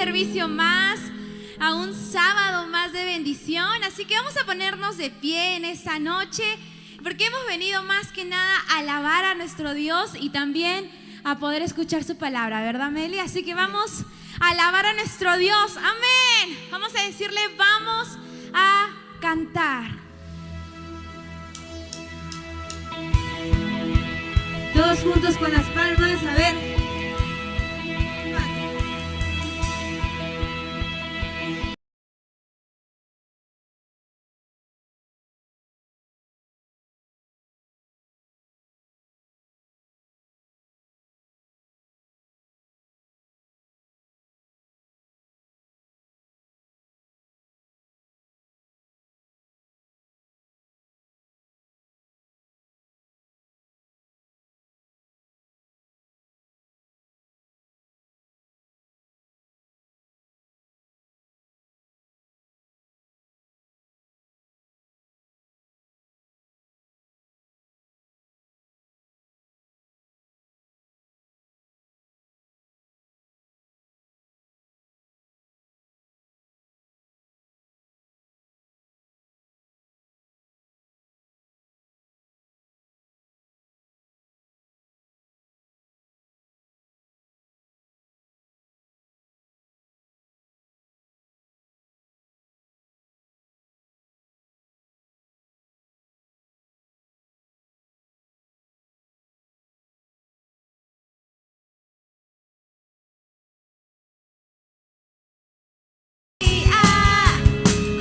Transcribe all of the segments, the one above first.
servicio más, a un sábado más de bendición. Así que vamos a ponernos de pie en esta noche, porque hemos venido más que nada a alabar a nuestro Dios y también a poder escuchar su palabra, ¿verdad, Meli? Así que vamos a alabar a nuestro Dios. Amén. Vamos a decirle, vamos a cantar. Todos juntos con las palmas, a ver.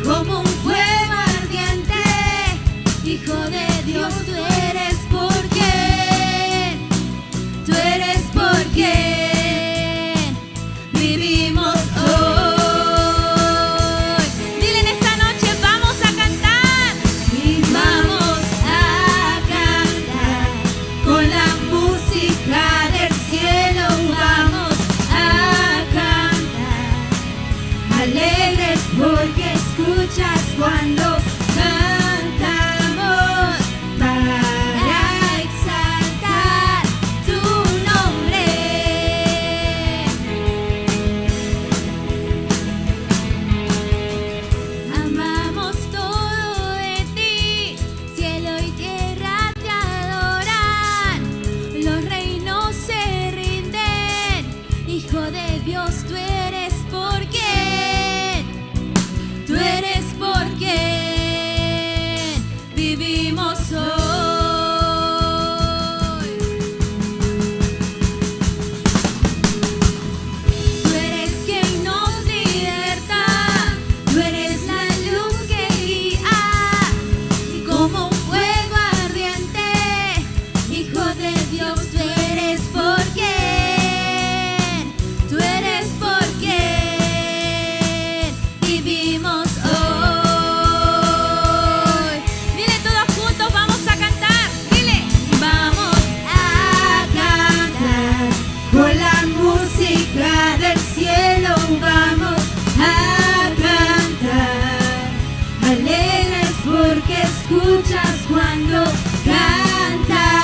Como un fuego ardiente, Hijo de Dios, tú eres por quien, tú eres por quien vivimos hoy. Dile en esta noche, vamos a cantar y vamos a cantar con la música del cielo, vamos a cantar alegres porque escuchas cuando cantamos para exaltar tu nombre. Amamos todo de ti, cielo y tierra te adoran, los reinos se rinden, Hijo de Dios, tú eres por quien, tú eres por quien vivimos hoy. Tú eres quien nos liberta, tú eres la luz que guía, y como un fuego ardiente, Hijo de Dios, tú eres por quien, tú eres por quien vivimos hoy. Dile todos juntos, vamos a cantar. Dile, vamos a cantar con la música del cielo, vamos a cantar alegres porque escuchas cuando cantamos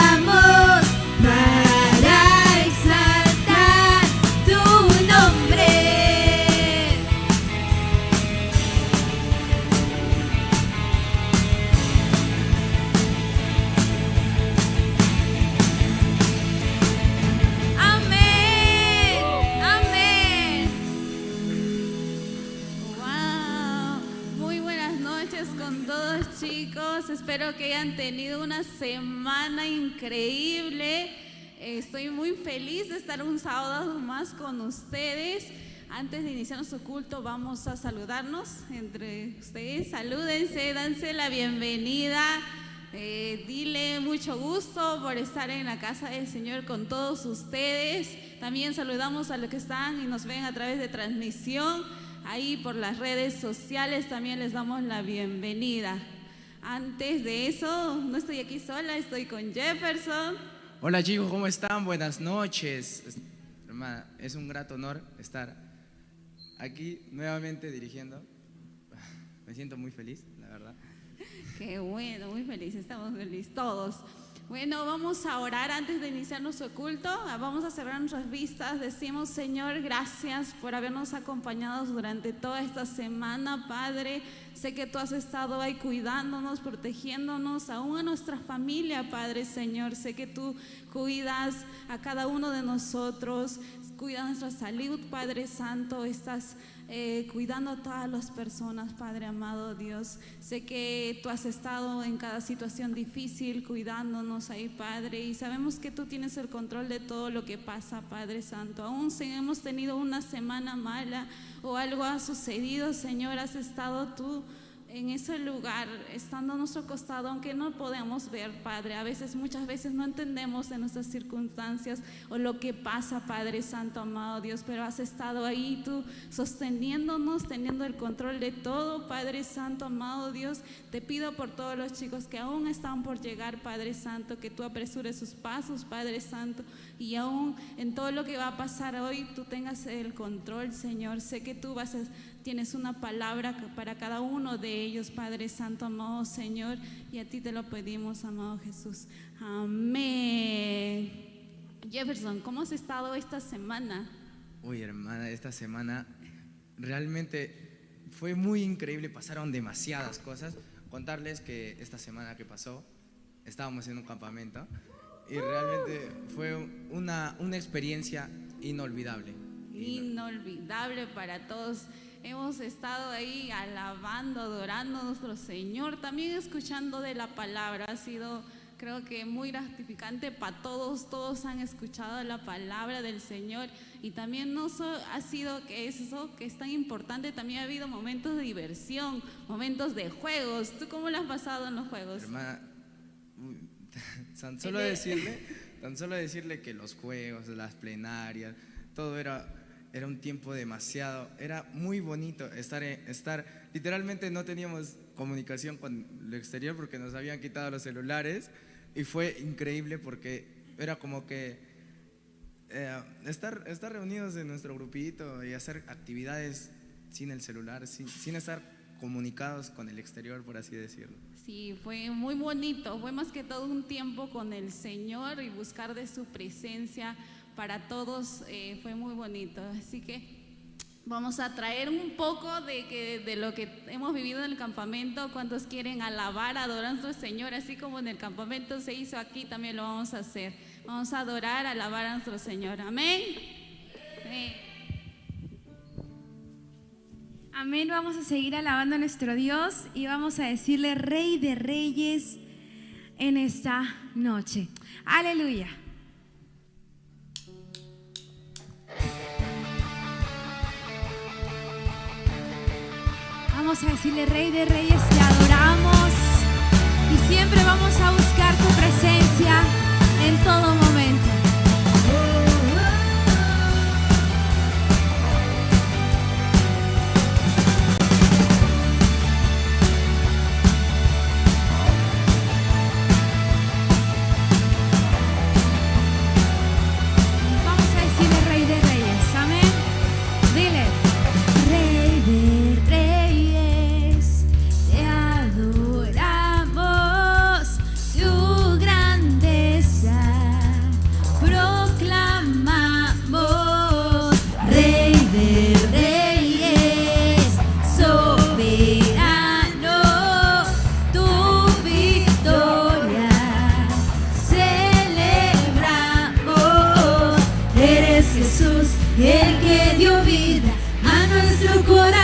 para exaltar tu nombre. Amén, amén. Wow, muy buenas noches con todos, chicos. Espero que hayan tenido una semana increíble. Estoy muy feliz de estar un sábado más con ustedes. Antes de iniciar nuestro culto, vamos a saludarnos entre ustedes. Salúdense, danse la bienvenida. Dile mucho gusto por estar en la casa del Señor con todos ustedes. También saludamos a los que están y nos ven a través de transmisión ahí por las redes sociales. También les damos la bienvenida. Antes de eso, no estoy aquí sola, estoy con Jefferson. Hola chicos, ¿cómo están? Buenas noches. Hermana, es un grato honor estar aquí nuevamente dirigiendo. Me siento muy feliz, la verdad. Qué bueno, muy feliz, estamos felices todos. Bueno, vamos a orar antes de iniciar nuestro culto. Vamos a cerrar nuestras vistas. Decimos, Señor, gracias por habernos acompañado durante toda esta semana, Padre. Sé que tú has estado ahí cuidándonos, protegiéndonos, aún a nuestra familia, Padre, Señor. Sé que tú cuidas a cada uno de nosotros, cuidas nuestra salud, Padre Santo. Estás cuidando a todas las personas, Padre amado Dios. Sé que tú has estado en cada situación difícil cuidándonos ahí, Padre, y sabemos que tú tienes el control de todo lo que pasa, Padre Santo. Aún si hemos tenido una semana mala o algo ha sucedido, Señor, has estado tú en ese lugar, estando a nuestro costado, aunque no podemos ver, Padre. Muchas veces no entendemos de nuestras circunstancias o lo que pasa, Padre Santo, amado Dios, pero has estado ahí tú sosteniéndonos, teniendo el control de todo, Padre Santo, amado Dios. Te pido por todos los chicos que aún están por llegar, Padre Santo, que tú apresures sus pasos, Padre Santo, y aún en todo lo que va a pasar hoy, tú tengas el control, Señor. Sé que tú tienes una palabra para cada uno de ellos, Padre Santo, amado Señor, y a ti te lo pedimos, amado Jesús. Amén. Jefferson, ¿cómo has estado esta semana? Uy, hermana, esta semana realmente fue muy increíble, pasaron demasiadas cosas. Contarles que esta semana que pasó, estábamos en un campamento y realmente fue una experiencia inolvidable. Inolvidable para todos. Hemos estado ahí alabando, adorando a nuestro Señor, también escuchando de la palabra. Ha sido, creo que, muy gratificante para todos. Todos han escuchado la palabra del Señor, y también no solo ha sido que eso que es tan importante, también ha habido momentos de diversión, momentos de juegos. ¿Tú cómo lo has pasado en los juegos? Hermana, tan solo decirle que los juegos, las plenarias, todo era un tiempo demasiado, era muy bonito estar, literalmente no teníamos comunicación con lo exterior porque nos habían quitado los celulares, y fue increíble porque era como que estar reunidos en nuestro grupito y hacer actividades sin el celular, sin estar comunicados con el exterior, por así decirlo. Sí, fue muy bonito, fue más que todo un tiempo con el Señor y buscar de su presencia. Para todos fue muy bonito, así que vamos a traer un poco de lo que hemos vivido en el campamento. ¿Cuántos quieren alabar, adorar a nuestro Señor? Así como en el campamento se hizo, aquí también lo vamos a hacer. Vamos a adorar, alabar a nuestro Señor. Amén. Amén. Amén. Vamos a seguir alabando a nuestro Dios y vamos a decirle Rey de Reyes en esta noche. Aleluya. Vamos a decirle Rey de Reyes, te adoramos y siempre vamos a buscar tu presencia en todo momento. Vamos a decirle Rey de Reyes, amén. Dile, Rey de Reyes, te adoramos, tu grandeza proclamamos. Rey de Reyes, soberano, tu victoria celebramos. Eres Jesús, el que dio vida a nuestro corazón.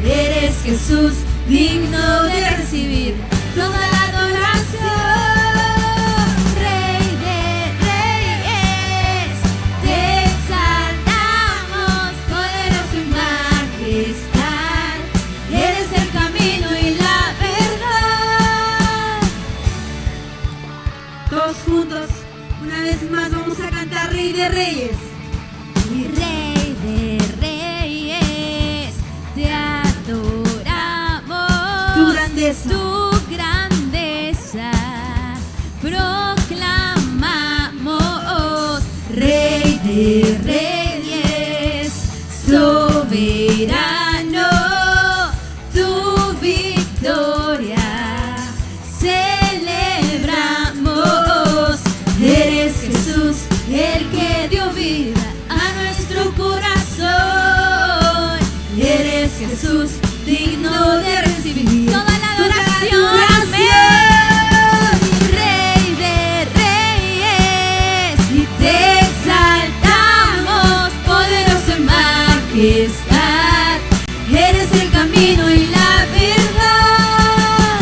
Eres Jesús, digno de recibir toda la adoración. Rey de Reyes, te exaltamos, poderoso y majestad. Eres el camino y la verdad. Todos juntos, una vez más vamos a cantar Rey de Reyes. Y Rey de Reyes, te adoramos, Tu grandeza. tu grandeza Jesús, digno de recibir toda la adoración. Amén. Rey de reyes, y te exaltamos, poderoso en majestad. Eres el camino y la verdad.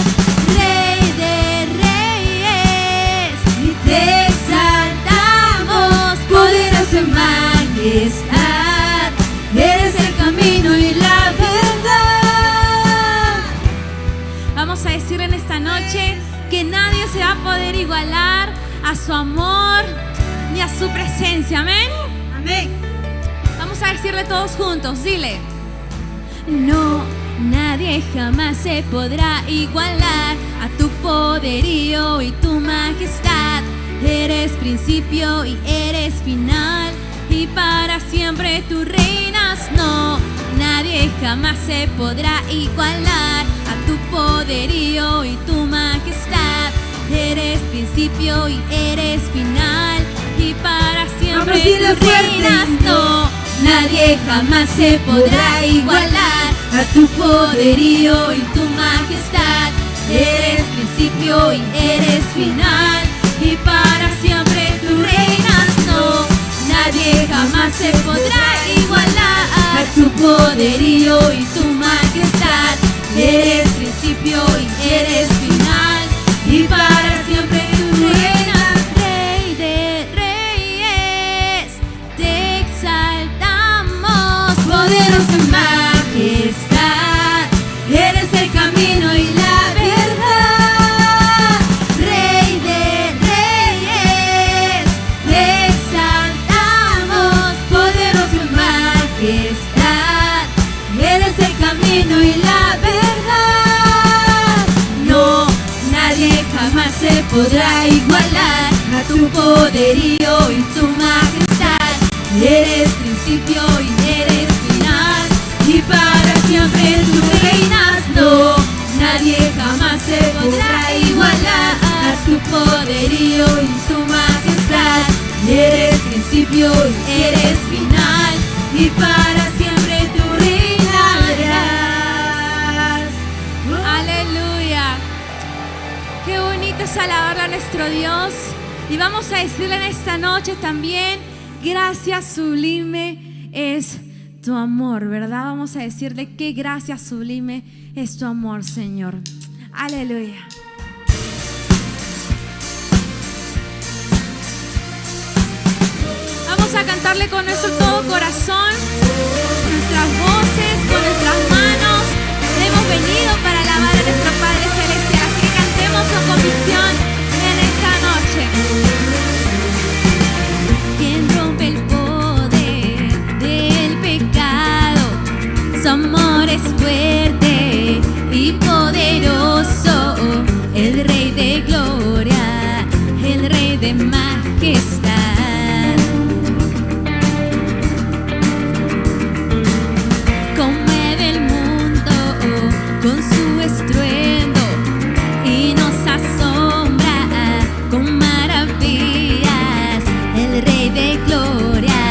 Rey de reyes, Y te exaltamos, poderoso en majestad. Eres el camino y la verdad. vamos a decirle en esta noche que nadie se va a poder igualar a su amor ni a su presencia. Amén. Amén. Vamos a decirle todos juntos, dile. No, nadie jamás se podrá igualar a tu poderío y tu majestad. Eres principio y eres final, y para siempre tú reinas. No, nadie jamás se podrá igualar a tu poderío y tu majestad. Eres principio y eres final, y para siempre Vamos, dilo tú fuerte. reinas. No, nadie jamás se podrá igualar a tu poderío y tu majestad. Eres principio y eres final, y para siempre tú reinas. No, nadie jamás se podrá igualar a tu poderío y tu majestad. Eres principio y eres final, y para siempre tú reinas. Rey de reyes, te exaltamos, Poderoso en majestad, eres el camino y la verdad. Rey de reyes, Te exaltamos, poderoso en majestad, eres el camino y la verdad. no, nadie jamás se Podrá igualar a tu poderío y tu majestad. Eres principio y eres final, y para siempre tú reinas. No, nadie jamás se podrá igualar a tu poderío y tu majestad. Eres principio y eres final, y para siempre tú reinarás. Aleluya. Qué bonito es alabar a nuestro Dios. Y vamos a decirle en esta noche también, gracias sublime es tu amor, ¿verdad? Vamos a decirle que gracias sublime es tu amor, Señor. Aleluya. Vamos a cantarle con nuestro todo corazón, con nuestras voces, con nuestras manos. Hemos venido para alabar a nuestro Padre Celestial, así que cantemos con convicción en esta noche. Quien rompe el poder del pecado, su amor es fuerte y poderoso, el Rey de gloria, el Rey de majestad. Conmueve el mundo con su estruendo y nos asombra con maravillas. El Rey de gloria,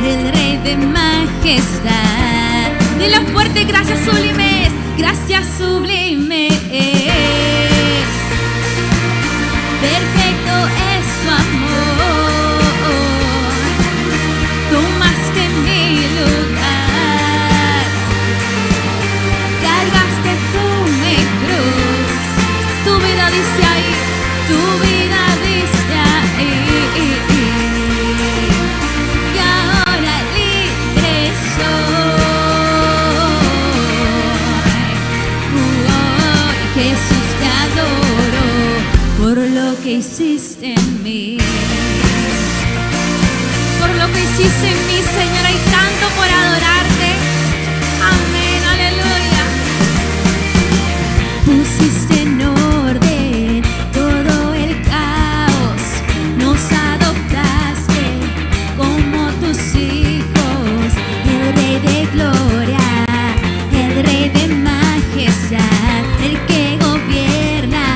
el Rey de majestad. Dile fuerte, gracias sublime es, gracias sublime es. Perfecto es tu amor, tomaste mi lugar, cargaste tu mi cruz, tu vida dice ahí, tu vida dice ahí, y ahora libre soy. Jesús, te adoro por lo que hiciste en mí, por lo que hiciste en mí, Señor. Hay tanto por adorarte. Amén, aleluya. Pusiste en orden todo el caos, nos adoptaste como tus hijos. El Rey de gloria, el Rey de majestad, el que gobierna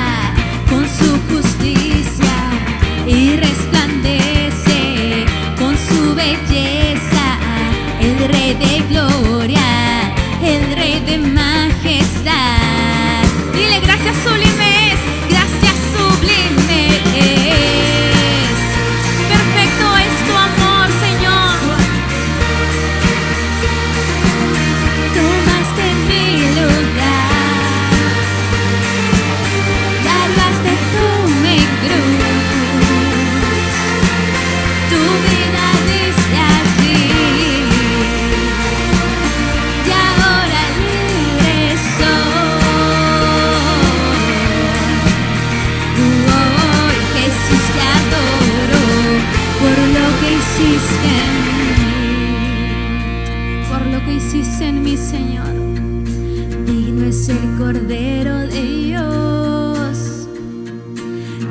con su justicia y resplandece con su belleza. mi Señor. Digno es el Cordero de Dios,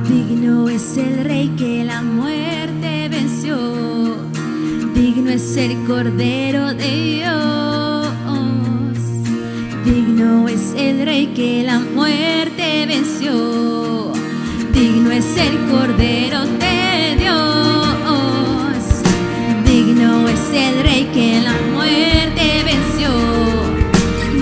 digno es el Rey que la muerte venció. Digno es el Cordero de Dios, digno es el Rey que la muerte venció. Digno es el Cordero de Dios, digno es el Rey que la muerte venció.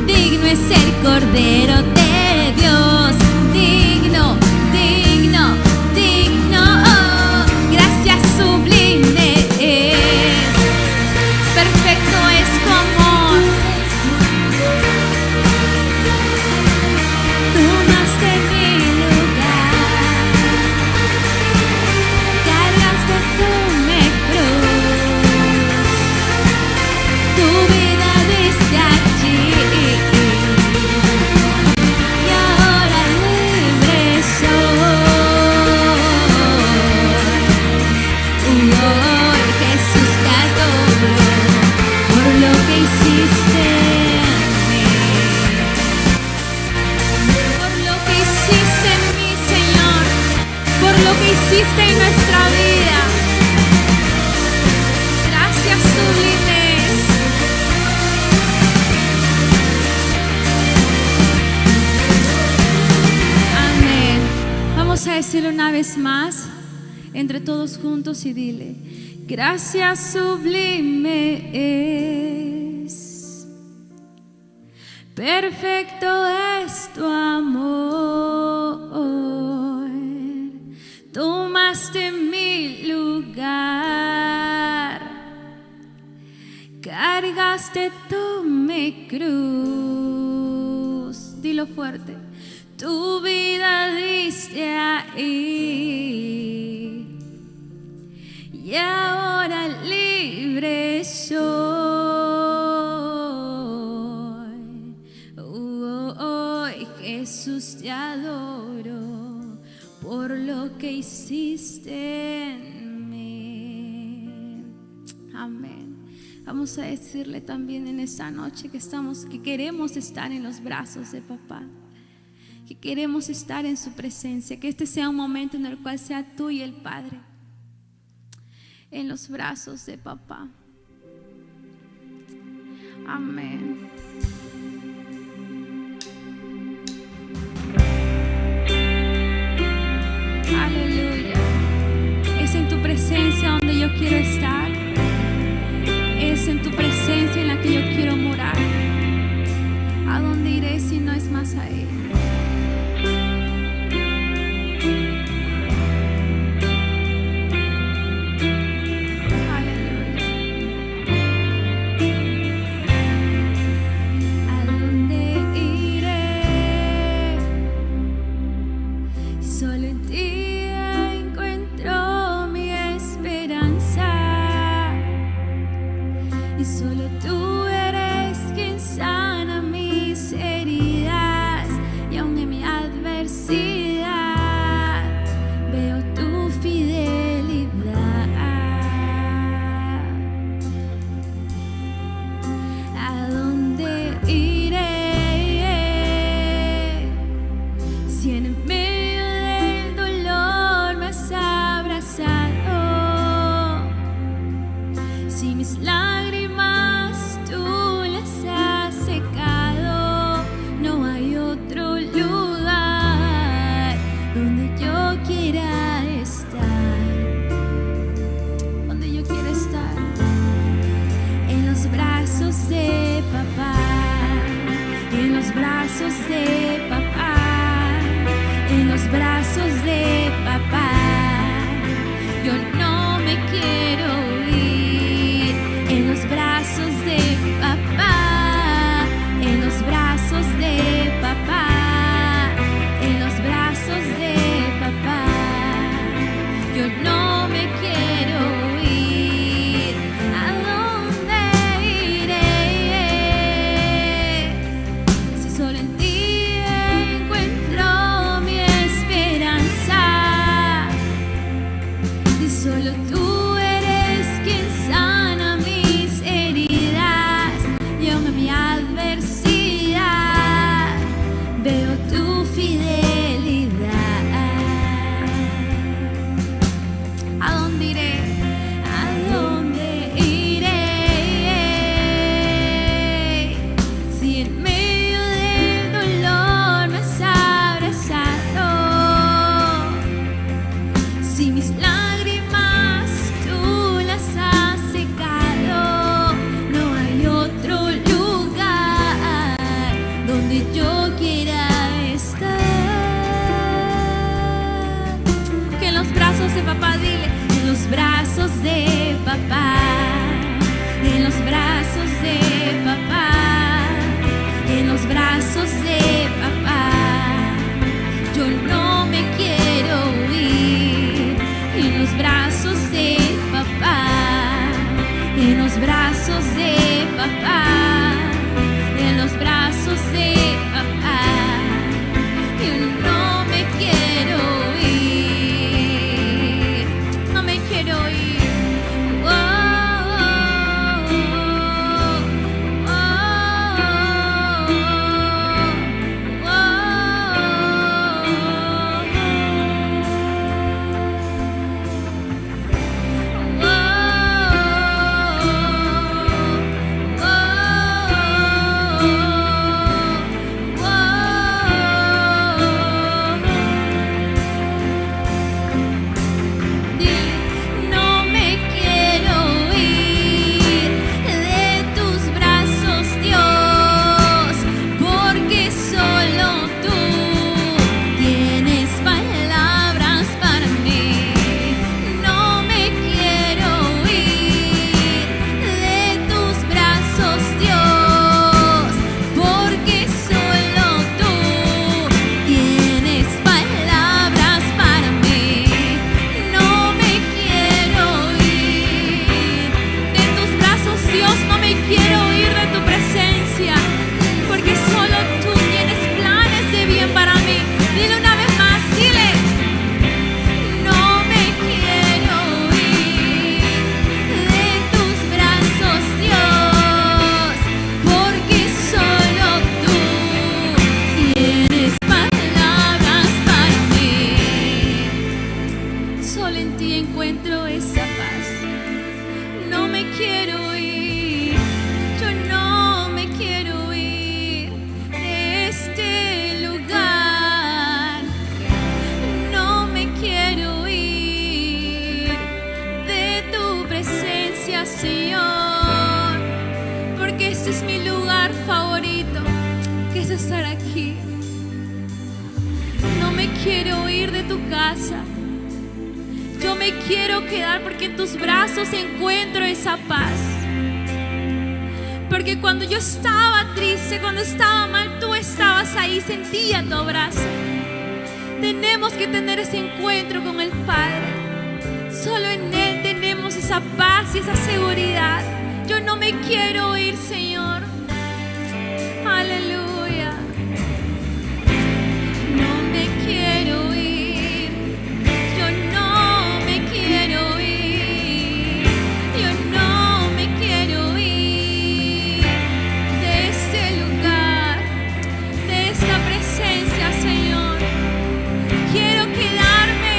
Digno es el Cordero de Dios, digno, digno, digno. Oh, gracias sublime es, perfecto es tu amor. Tomaste mi lugar, cargaste tu cruz, tu vida desde allí. Y ahora libre soy. Hoy Jesús te adoro por lo que hiciste en mí, por lo que hiciste en mí, Señor, por lo que hiciste en nuestra vida. Gracias sublimes. Amén. Vamos a decirlo una vez más, entre todos juntos, y dile: gracias sublime es, perfecto es tu amor. Tomaste mi lugar, cargaste tu mi cruz. Dilo fuerte. Tu vida diste ahí, y ahora libre soy. Hoy Jesús te adoro por lo que hiciste en mí. Amén. Vamos a decirle también en esta noche que queremos estar en los brazos de papá, que queremos estar en su presencia, que este sea un momento en el cual sea tú y el Padre en los brazos de papá. Amén. Aleluya. Es en tu presencia donde yo quiero estar. Es en tu presencia en la que yo quiero morar. ¿A dónde iré si no es más a Él? Solo en ti adversidad, veo tu fidelidad. ¿A dónde iré? ¿A dónde iré? Si en medio del dolor me has abrazado, si mis lágrimas tú las has secado, no hay otro lugar donde yo quiera estar Que en los brazos de papá, dile. en los brazos de papá, en los brazos de papá, en los brazos de papá. Yo no me quiero ir, en los brazos de papá, en los brazos de papá, en los brazos de papá. Yo no me quiero ir, No me quiero ir. oh, oh, oh, no me quiero ir de tus brazos, Dios, porque solo tú tienes palabras para mí. No me quiero ir de tus brazos, Dios, porque solo tú tienes palabras para mí. No me quiero ir De tus brazos, Dios, no me quiero ir de tu presencia, porque solo tú tienes planes de bien para mí. Dile una vez más, dile. No me quiero ir de tus brazos, Dios, porque solo tú tienes palabras para mí. Solo en ti encuentro esa paz. No me quiero ir, yo no me quiero ir de este lugar. No me quiero ir de tu presencia, Señor, porque este es mi lugar favorito, que es estar aquí. No me quiero ir de tu casa. Yo me quiero quedar porque en tus brazos encuentro esa paz. Porque cuando yo estaba triste, cuando estaba mal, tú estabas ahí, sentía tu abrazo. Tenemos que tener ese encuentro con el Padre. Solo en Él tenemos esa paz y esa seguridad. Yo no me quiero ir, Señor. Aleluya. No me quiero ir. Yo no me quiero ir. Yo no me quiero ir de este lugar, de esta presencia, Señor. Quiero quedarme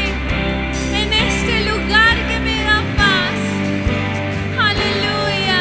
en este lugar que me da paz. Aleluya.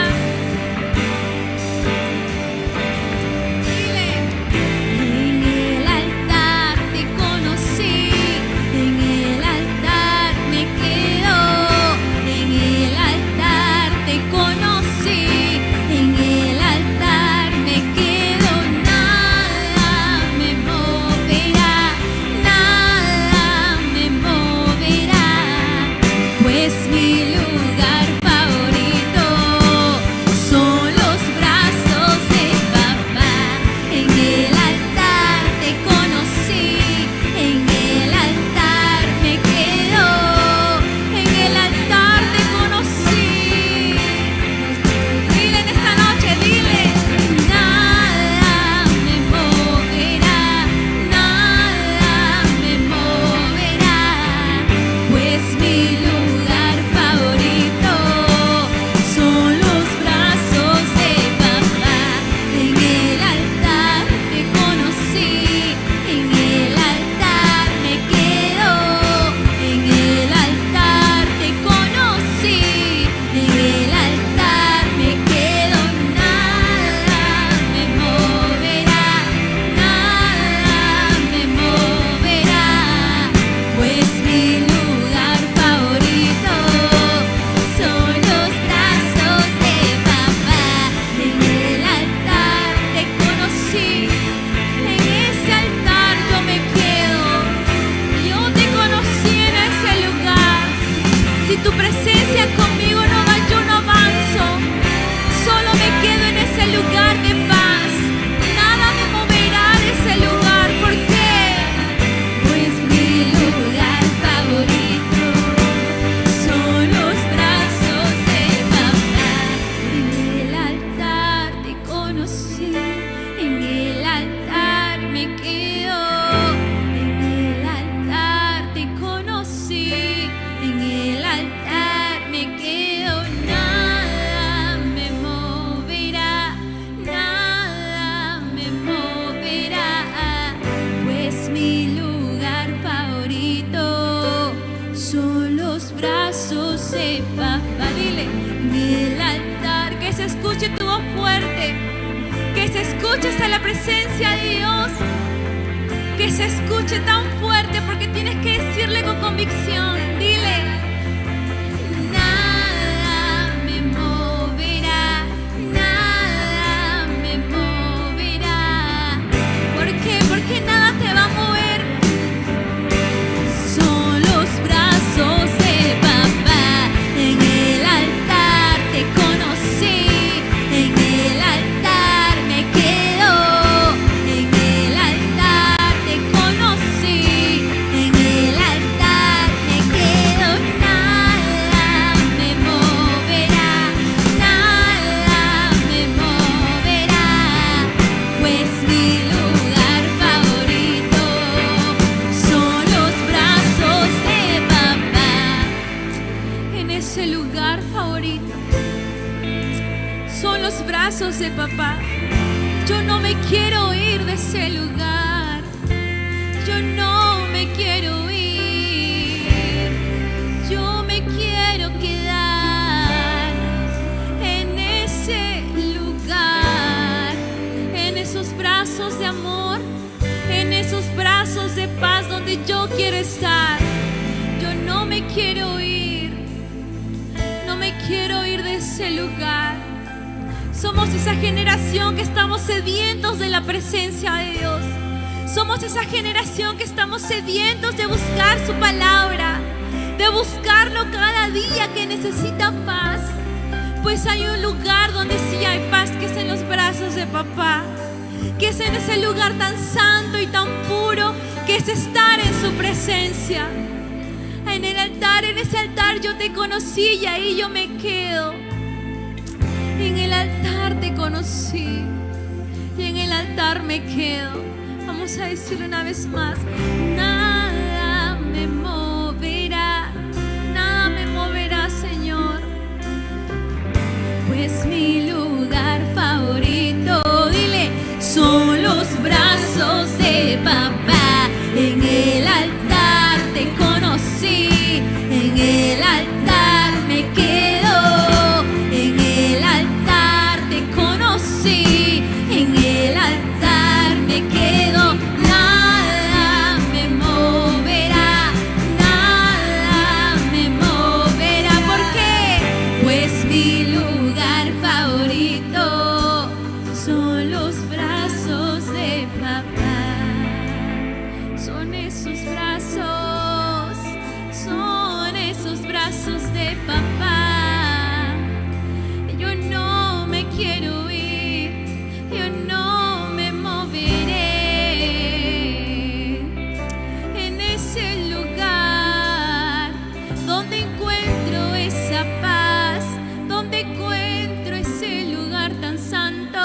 me quedo. En el altar te conocí, en el altar me quedo. Nada me moverá, nada me moverá, pues mi lugar favorito son los brazos de papá. Dile, en el altar, que se escuche tu voz fuerte, que se escuche hasta la presencia de Dios, que se escuche tan fuerte, porque tienes que decirle con convicción. Dile, nada me moverá, nada me moverá. ¿Por qué? Porque nada te va a mover. Son los brazos de papá. En el altar te conocí, en el altar me quedo. En el altar te conocí, en el altar me quedo. Nada me moverá, nada me moverá, pues mi lugar favorito son los brazos de papá. En ese lugar favorito son los brazos de papá. Yo no me quiero ir de ese lugar, yo no me quiero ir, yo me quiero quedar en ese lugar, en esos brazos de amor, en esos brazos de paz donde yo quiero estar. Yo no me quiero ir, no me quiero ir de ese lugar. Somos esa generación que estamos sedientos de la presencia de Dios. Somos esa generación que estamos sedientos de buscar su palabra, de buscarlo cada día, que necesita paz. Pues hay un lugar donde sí hay paz, que es en los brazos de papá, que es en ese lugar tan santo y tan puro, que es estar en su presencia. En el altar, en ese altar yo te conocí y ahí yo me quedo. En el altar te conocí y en el altar me quedo. Vamos a decirlo una vez más. Nada me moverá, nada me moverá, Señor, pues mi lugar favorito, dile, son los brazos de papá. En el altar te conocí, en el altar me quedo. En el altar te conocí, en el altar me quedo. Nada me moverá, nada me moverá. ¿Por qué? Pues mi lugar favorito son los brazos de papá. Son esos brazos de papá. Yo no me quiero ir, yo no me moveré. En ese lugar donde encuentro esa paz, donde encuentro ese lugar tan santo,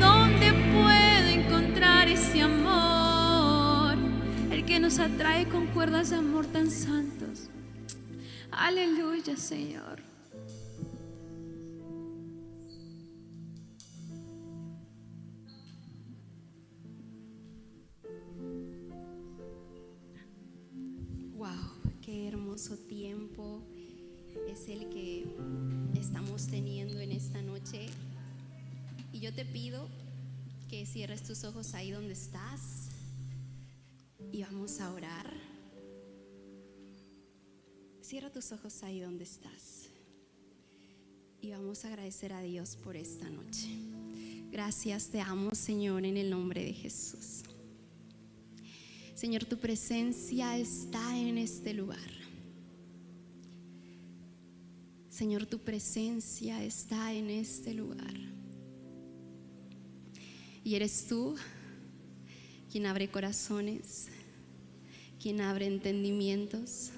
donde puedo encontrar ese amor, el que nos atrae con cuerdas de amor tan santos. Aleluya, Señor. Wow, qué hermoso tiempo es el que estamos teniendo en esta noche. Y yo te pido que cierres tus ojos ahí donde estás y vamos a orar. Cierra tus ojos ahí donde estás y vamos a agradecer a Dios por esta noche. Gracias, te amo, Señor, en el nombre de Jesús. Señor, tu presencia está en este lugar. Señor, tu presencia está en este lugar. Y eres tú quien abre corazones, quien abre entendimientos.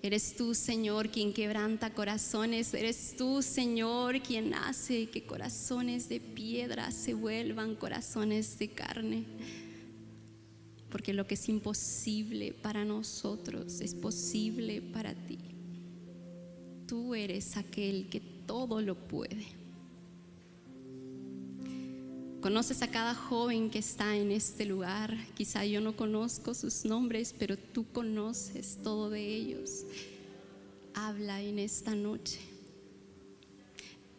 Eres tú, Señor, quien quebranta corazones. Eres tú, Señor, quien hace que corazones de piedra se vuelvan corazones de carne. Porque lo que es imposible para nosotros es posible para ti. Tú eres aquel que todo lo puede. Conoces a cada joven que está en este lugar. Quizá yo no conozco sus nombres, pero tú conoces todo de ellos. Habla en esta noche.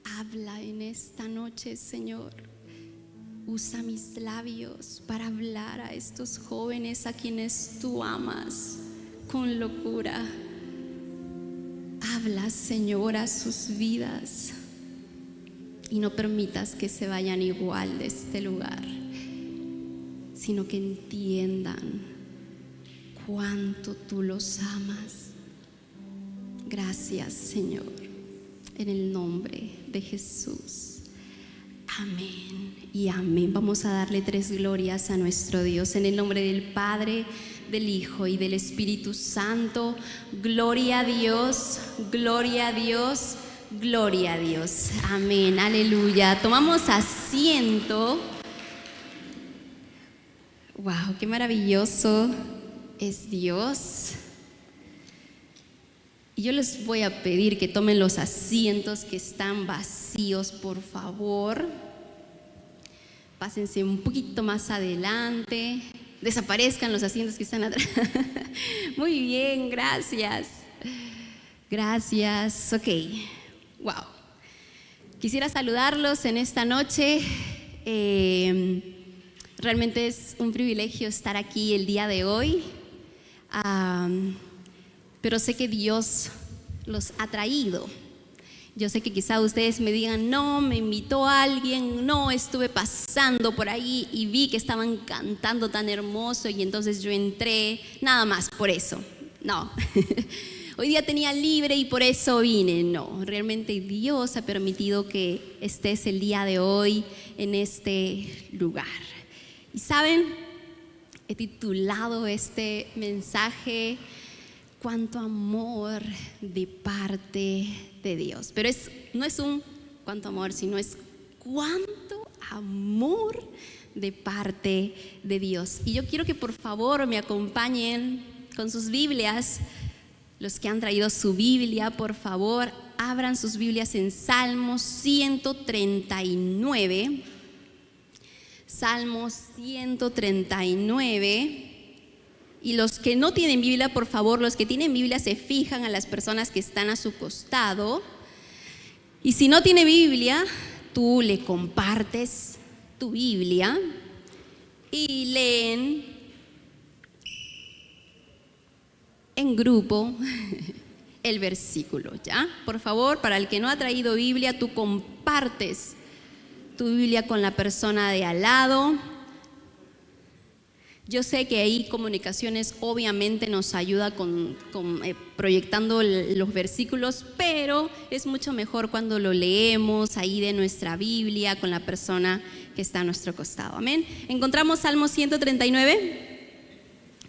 Habla en esta noche, Señor. Usa mis labios para hablar a estos jóvenes a quienes tú amas con locura. Habla, Señor, a sus vidas. Y no permitas que se vayan igual de este lugar, sino que entiendan cuánto tú los amas. Gracias, Señor, en el nombre de Jesús. Amén y amén. Vamos a darle 3 glorias a nuestro Dios. En el nombre del Padre, del Hijo y del Espíritu Santo. Gloria a Dios, gloria a Dios. Gloria a Dios, amén, aleluya. Tomamos asiento. Wow, qué maravilloso es Dios. Y yo les voy a pedir que tomen los asientos que están vacíos, por favor. Pásense un poquito más adelante. Desaparezcan los asientos que están atrás. Muy bien, gracias. Gracias, ok. Wow. Quisiera saludarlos en esta noche. Realmente es un privilegio estar aquí el día de hoy. Pero sé que Dios los ha traído. Yo sé que quizá ustedes me digan, no, me invitó alguien, no, estuve pasando por ahí y vi que estaban cantando tan hermoso y entonces yo entré, nada más por eso. No. Hoy día tenía libre y por eso vine. No, realmente Dios ha permitido que estés el día de hoy en este lugar. Y saben, he titulado este mensaje "Cuánto amor de parte de Dios". Pero no es un cuánto amor, sino es cuánto amor de parte de Dios. Y yo quiero que por favor me acompañen con sus Biblias. Los que han traído su Biblia, por favor, abran sus Biblias en Salmos 139. Salmos 139. Y los que no tienen Biblia, por favor, los que tienen Biblia se fijan a las personas que están a su costado. Y si no tiene Biblia, tú le compartes tu Biblia y leen en grupo el versículo, ¿ya? Por favor, para el que no ha traído Biblia, tú compartes tu Biblia con la persona de al lado. Yo sé que ahí Comunicaciones obviamente nos ayuda con proyectando los versículos, pero es mucho mejor cuando lo leemos ahí de nuestra Biblia con la persona que está a nuestro costado. Amén. ¿Encontramos Salmo 139?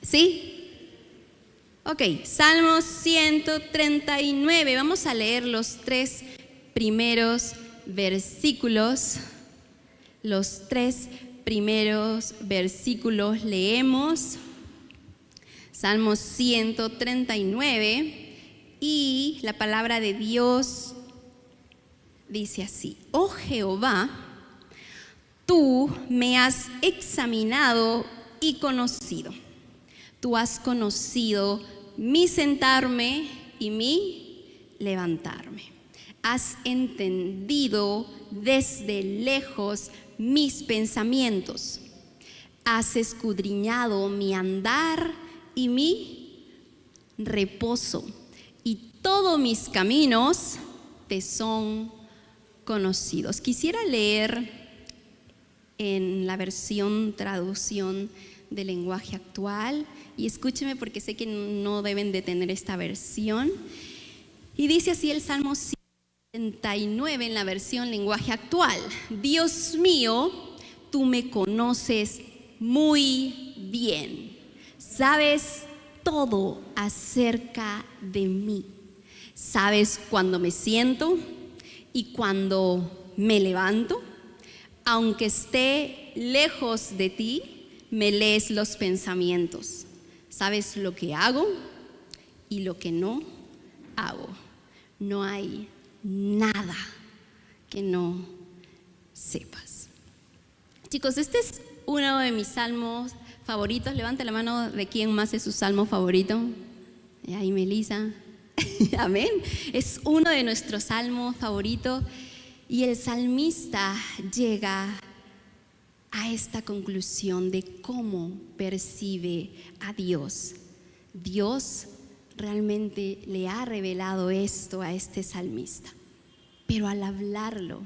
¿Sí? Ok, Salmo 139. Vamos a leer los 3 primeros versículos. Los 3 primeros versículos leemos. Salmo 139. Y la palabra de Dios dice así: Oh Jehová, tú me has examinado y conocido. Tú has conocido mi sentarme y mi levantarme. Has entendido desde lejos mis pensamientos. Has escudriñado mi andar y mi reposo. Y todos mis caminos te son conocidos. Quisiera leer en la traducción del lenguaje actual. Y escúcheme porque sé que no deben de tener esta versión. Y dice así el Salmo 139 en la versión lenguaje actual: Dios mío, tú me conoces muy bien. Sabes todo acerca de mí. Sabes cuando me siento y cuando me levanto. Aunque esté lejos de ti, me lees los pensamientos. Sabes lo que hago y lo que no hago. No hay nada que no sepas. Chicos, este es uno de mis salmos favoritos. Levanta la mano de quién más es su salmo favorito. Ahí Melissa. Amén. Es uno de nuestros salmos favoritos. Y el salmista llega a esta conclusión de cómo percibe a Dios. Dios realmente le ha revelado esto a este salmista. Pero al hablarlo,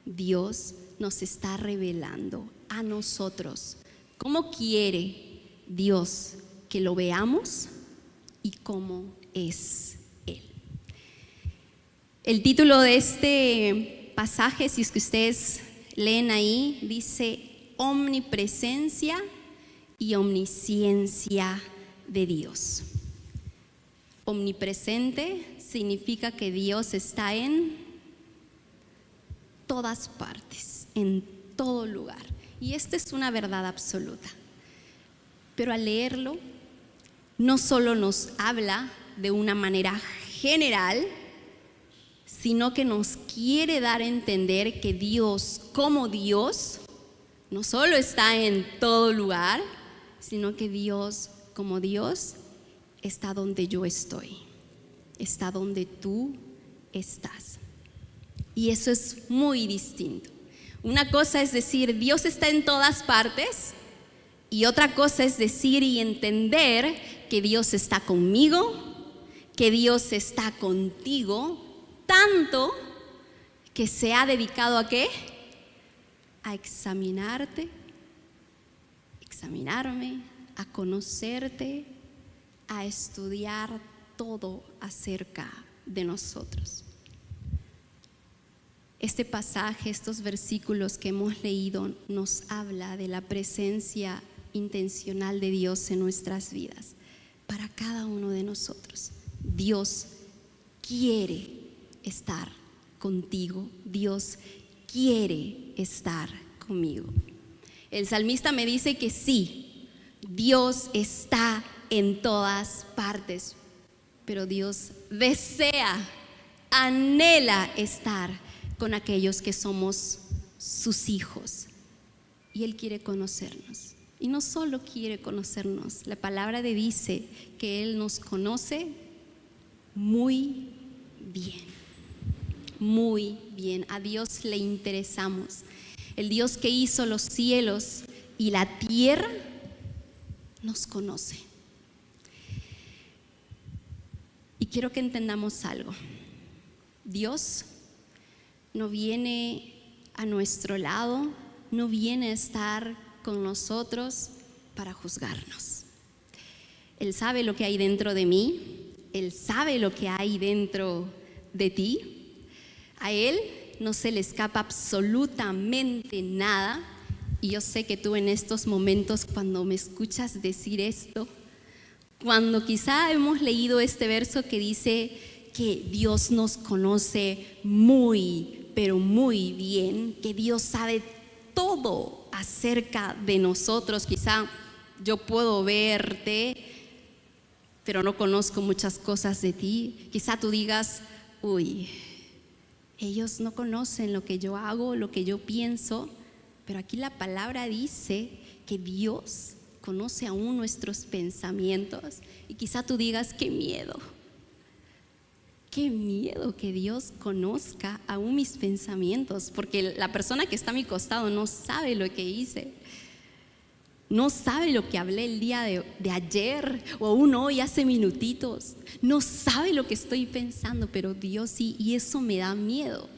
Dios nos está revelando a nosotros cómo quiere Dios que lo veamos y cómo es Él. El título de este pasaje, si es que ustedes leen ahí, dice omnipresencia y omnisciencia de Dios. Omnipresente significa que Dios está en todas partes, en todo lugar. Y esta es una verdad absoluta. Pero al leerlo, no solo nos habla de una manera general, sino que nos quiere dar a entender que Dios, como Dios, no solo está en todo lugar, sino que Dios, como Dios, está donde yo estoy, está donde tú estás. Y eso es muy distinto. Una cosa es decir, Dios está en todas partes, y otra cosa es decir y entender que Dios está conmigo, que Dios está contigo, tanto que se ha dedicado ¿a qué? A examinarte, examinarme, a conocerte, a estudiar todo acerca de nosotros. Este pasaje, estos versículos que hemos leído nos habla de la presencia intencional de Dios en nuestras vidas, para cada uno de nosotros. Dios quiere estar contigo, Dios quiere estar conmigo. El salmista me dice que sí, Dios está en todas partes, pero Dios desea, anhela estar con aquellos que somos sus hijos. Y Él quiere conocernos. Y no solo quiere conocernos, la palabra dice que Él nos conoce muy bien. Muy bien. A Dios le interesamos. El Dios que hizo los cielos y la tierra nos conoce. Y quiero que entendamos algo. Dios no viene a nuestro lado, no viene a estar con nosotros para juzgarnos. Él sabe lo que hay dentro de mí, Él sabe lo que hay dentro de ti. A Él no se le escapa absolutamente nada. Y yo sé que tú en estos momentos, cuando me escuchas decir esto, cuando quizá hemos leído este verso que dice que Dios nos conoce muy, pero muy bien, que Dios sabe todo acerca de nosotros. Quizá yo puedo verte, pero no conozco muchas cosas de ti. Quizá tú digas, uy, ellos no conocen lo que yo hago, lo que yo pienso, pero aquí la palabra dice que Dios conoce aún nuestros pensamientos. Y quizá tú digas, qué miedo que Dios conozca aún mis pensamientos, porque la persona que está a mi costado no sabe lo que hice, no sabe lo que hablé el día de ayer o aún hoy hace minutitos, no sabe lo que estoy pensando, pero Dios sí, y eso me da miedo.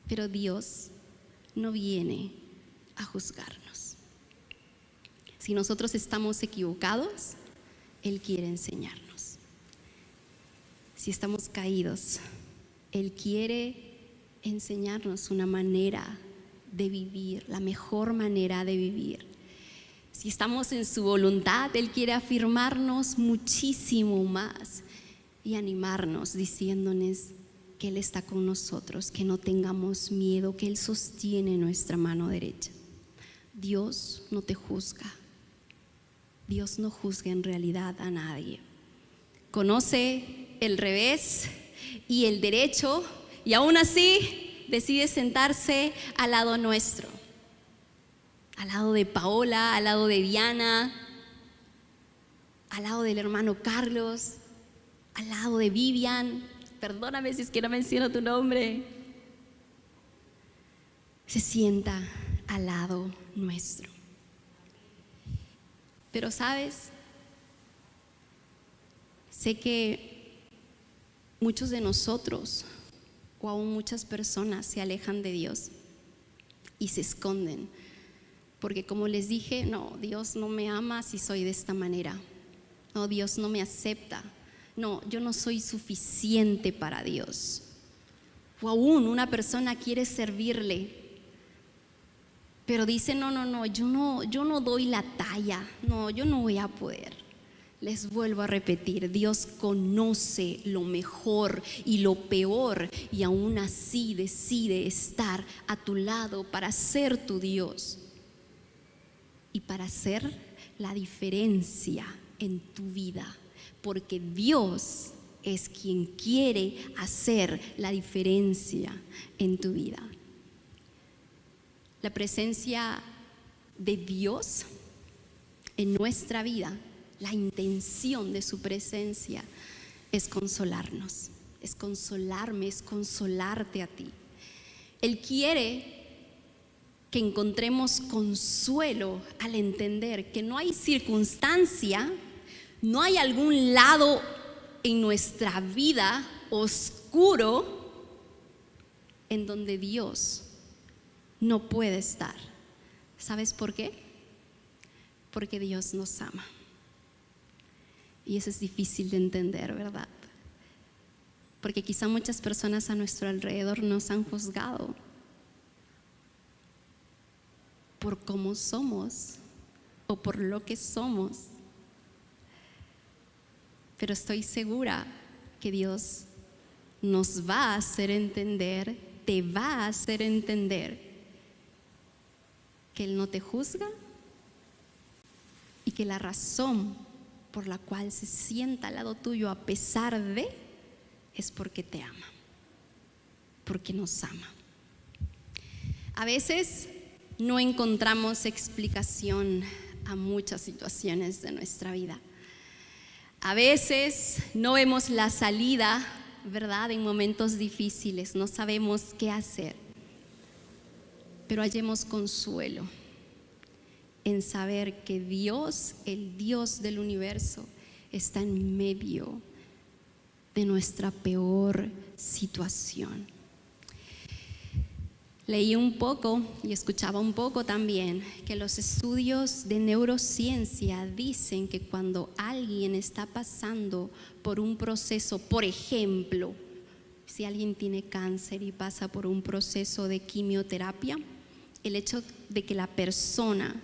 Pero Dios no viene a juzgarnos. Si nosotros estamos equivocados, Él quiere enseñarnos. Si estamos caídos, Él quiere enseñarnos una manera de vivir, la mejor manera de vivir. Si estamos en su voluntad, Él quiere afirmarnos muchísimo más y animarnos diciéndonos que Él está con nosotros, que no tengamos miedo, que Él sostiene nuestra mano derecha. Dios no te juzga. Dios no juzga en realidad a nadie. Conoce el revés y el derecho y aún así decide sentarse al lado nuestro. Al lado de Paola, al lado de Diana, al lado del hermano Carlos, al lado de Vivian. Perdóname si es que no menciono tu nombre. Se sienta al lado nuestro. Pero ¿sabes? Sé que muchos de nosotros o aún muchas personas se alejan de Dios y se esconden. Porque como les dije, no, Dios no me ama si soy de esta manera. No, Dios no me acepta. No, yo no soy suficiente para Dios. O aún una persona quiere servirle, pero dice, no, yo no doy la talla. No, yo no voy a poder. Les vuelvo a repetir, Dios conoce lo mejor y lo peor y aún así decide estar a tu lado para ser tu Dios. Y para hacer la diferencia en tu vida, porque Dios es quien quiere hacer la diferencia en tu vida. La presencia de Dios en nuestra vida, la intención de su presencia es consolarnos, es consolarme, es consolarte a ti. Él quiere que encontremos consuelo al entender que no hay circunstancia, no hay algún lado en nuestra vida oscuro en donde Dios no puede estar. ¿Sabes por qué? Porque Dios nos ama. Y eso es difícil de entender, ¿verdad? Porque quizá muchas personas a nuestro alrededor nos han juzgado por cómo somos o por lo que somos. Pero estoy segura que Dios nos va a hacer entender, te va a hacer entender que Él no te juzga y que la razón por la cual se sienta al lado tuyo a pesar de es porque te ama, porque nos ama. A veces no encontramos explicación a muchas situaciones de nuestra vida. A veces no vemos la salida, ¿verdad? En momentos difíciles, no sabemos qué hacer. Pero hallemos consuelo en saber que Dios, el Dios del universo, está en medio de nuestra peor situación. Leí un poco y escuchaba un poco también que los estudios de neurociencia dicen que cuando alguien está pasando por un proceso, por ejemplo, si alguien tiene cáncer y pasa por un proceso de quimioterapia, el hecho de que la persona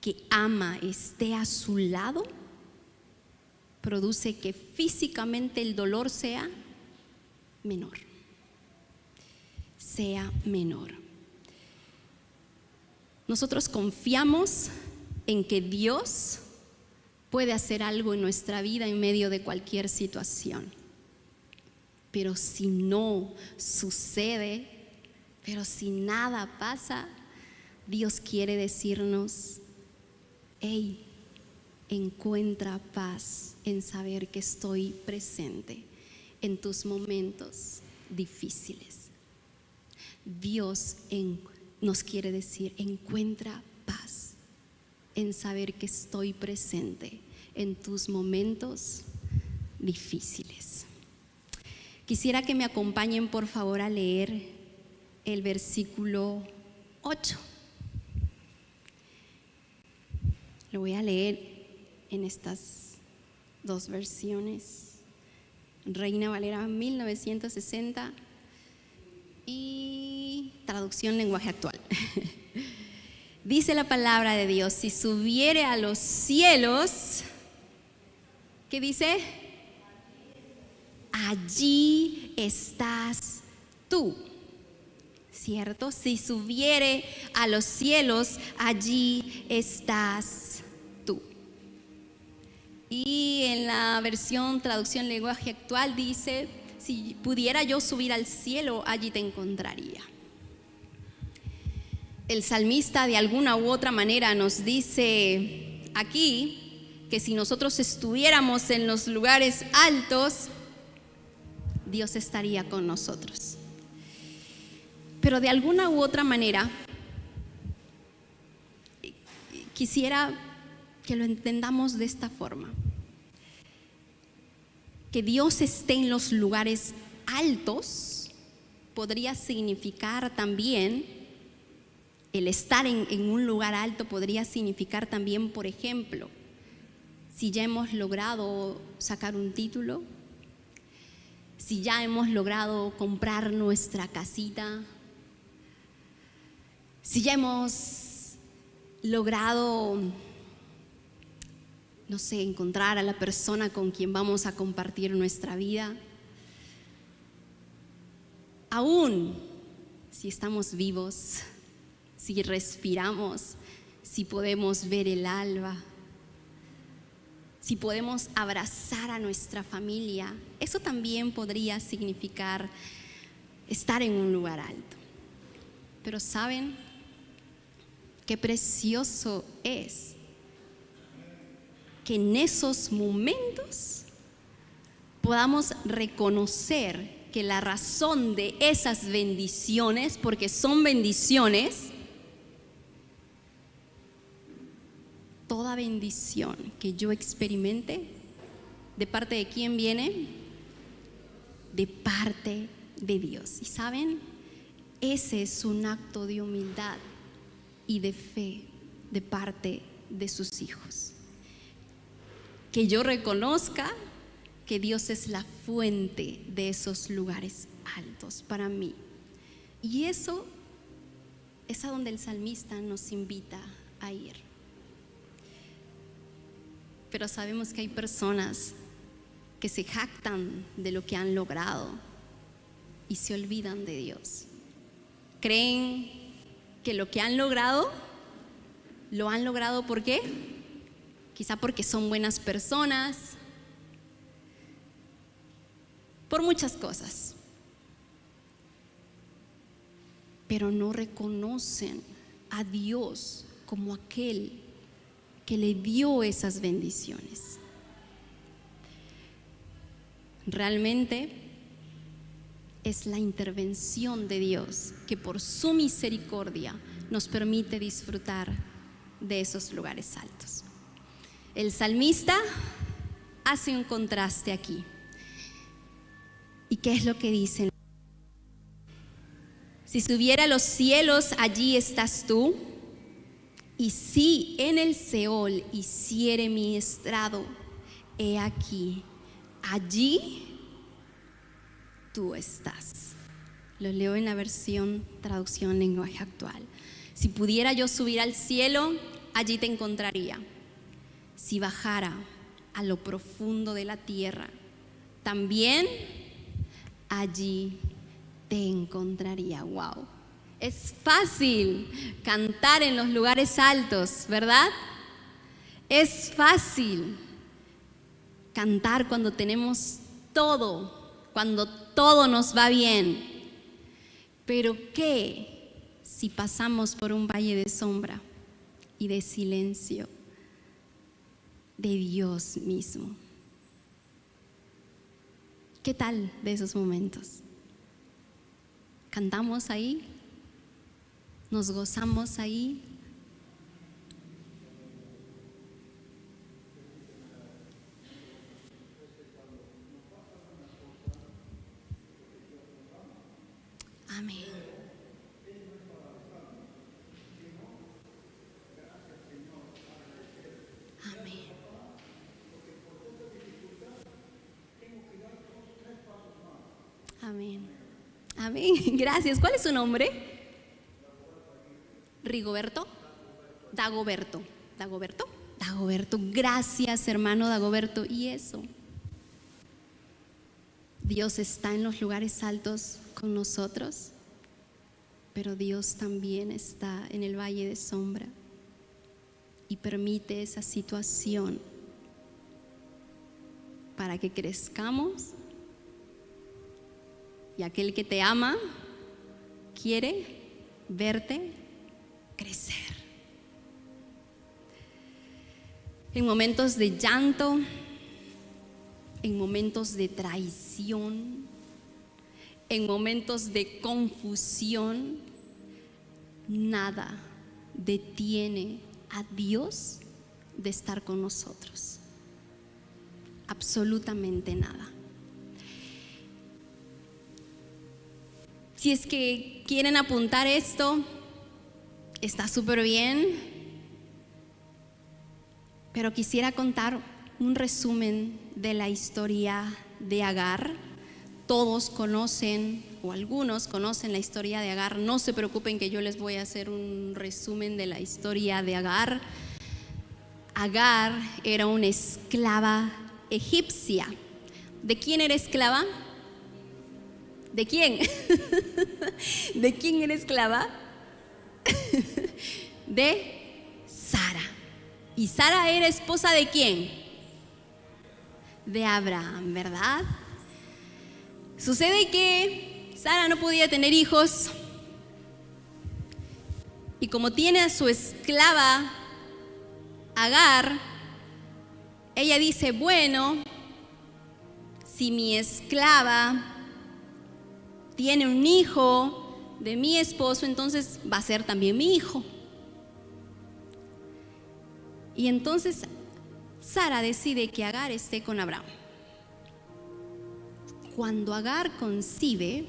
que ama esté a su lado produce que físicamente el dolor sea menor. Nosotros confiamos en que Dios puede hacer algo en nuestra vida en medio de cualquier situación. Pero si no sucede, pero si nada pasa, Dios quiere decirnos, hey, encuentra paz en saber que estoy presente en tus momentos difíciles. Dios nos quiere decir, encuentra paz en saber que estoy presente en tus momentos difíciles. Quisiera que me acompañen por favor a leer el versículo 8. Lo voy a leer en estas dos versiones, Reina Valera 1960 y traducción lenguaje actual. Dice la palabra de Dios, si subiere a los cielos, ¿qué dice? Allí estás tú. ¿Cierto? Si subiere a los cielos, allí estás tú. Y en la versión traducción lenguaje actual dice, si pudiera yo subir al cielo, allí te encontraría. El salmista de alguna u otra manera nos dice aquí que si nosotros estuviéramos en los lugares altos, Dios estaría con nosotros. Pero de alguna u otra manera, quisiera que lo entendamos de esta forma. Que Dios esté en los lugares altos podría significar también, el estar en un lugar alto podría significar también, por ejemplo, si ya hemos logrado sacar un título, si ya hemos logrado comprar nuestra casita, si ya hemos logrado, no sé, encontrar a la persona con quien vamos a compartir nuestra vida, aún si estamos vivos, si respiramos, si podemos ver el alba, si podemos abrazar a nuestra familia, eso también podría significar estar en un lugar alto. Pero ¿saben qué precioso es que en esos momentos podamos reconocer que la razón de esas bendiciones, porque son bendiciones, toda bendición que yo experimente, ¿de parte de quién viene? De parte de Dios. ¿Y saben? Ese es un acto de humildad y de fe de parte de sus hijos. Que yo reconozca que Dios es la fuente de esos lugares altos para mí. Y eso es a donde el salmista nos invita a ir. Pero sabemos que hay personas que se jactan de lo que han logrado y se olvidan de Dios. Creen que lo que han logrado, lo han logrado ¿por qué? Quizá porque son buenas personas, por muchas cosas, pero no reconocen a Dios como aquel que le dio esas bendiciones. Realmente es la intervención de Dios que por su misericordia nos permite disfrutar de esos lugares altos. El salmista hace un contraste aquí. ¿Y qué es lo que dice? Si subiera a los cielos, allí estás tú. Y si en el Seol hiciere mi estrado, he aquí, allí tú estás. Lo leo en la versión traducción lenguaje actual. Si pudiera yo subir al cielo, allí te encontraría. Si bajara a lo profundo de la tierra, también allí te encontraría. Wow. Es fácil cantar en los lugares altos, ¿verdad? Es fácil cantar cuando tenemos todo, cuando todo nos va bien. Pero ¿qué si pasamos por un valle de sombra y de silencio de Dios mismo? ¿Qué tal de esos momentos? ¿Cantamos ahí? ¿Nos gozamos ahí? Amén. Amén. Amén. Amén. Gracias. ¿Cuál es su nombre? Rigoberto. Dagoberto. Dagoberto, gracias hermano Dagoberto. Y eso, Dios está en los lugares altos con nosotros, pero Dios también está en el valle de sombra y permite esa situación para que crezcamos, y aquel que te ama quiere verte crecer. En momentos de llanto, en momentos de traición, en momentos de confusión, nada detiene a Dios de estar con nosotros. Absolutamente nada. Si es que quieren apuntar esto, está súper bien, pero quisiera contar un resumen de la historia de Agar. Todos conocen, o algunos conocen la historia de Agar. No se preocupen que yo les voy a hacer un resumen de la historia de Agar. Agar era una esclava egipcia. ¿De quién era esclava? ¿De quién? ¿De quién era esclava? De Sara. ¿Y Sara era esposa de quién? De Abraham, ¿verdad? Sucede que Sara no podía tener hijos, y como tiene a su esclava Agar, ella dice, bueno, si mi esclava tiene un hijo de mi esposo, entonces va a ser también mi hijo. Y entonces Sara decide que Agar esté con Abraham. Cuando Agar concibe,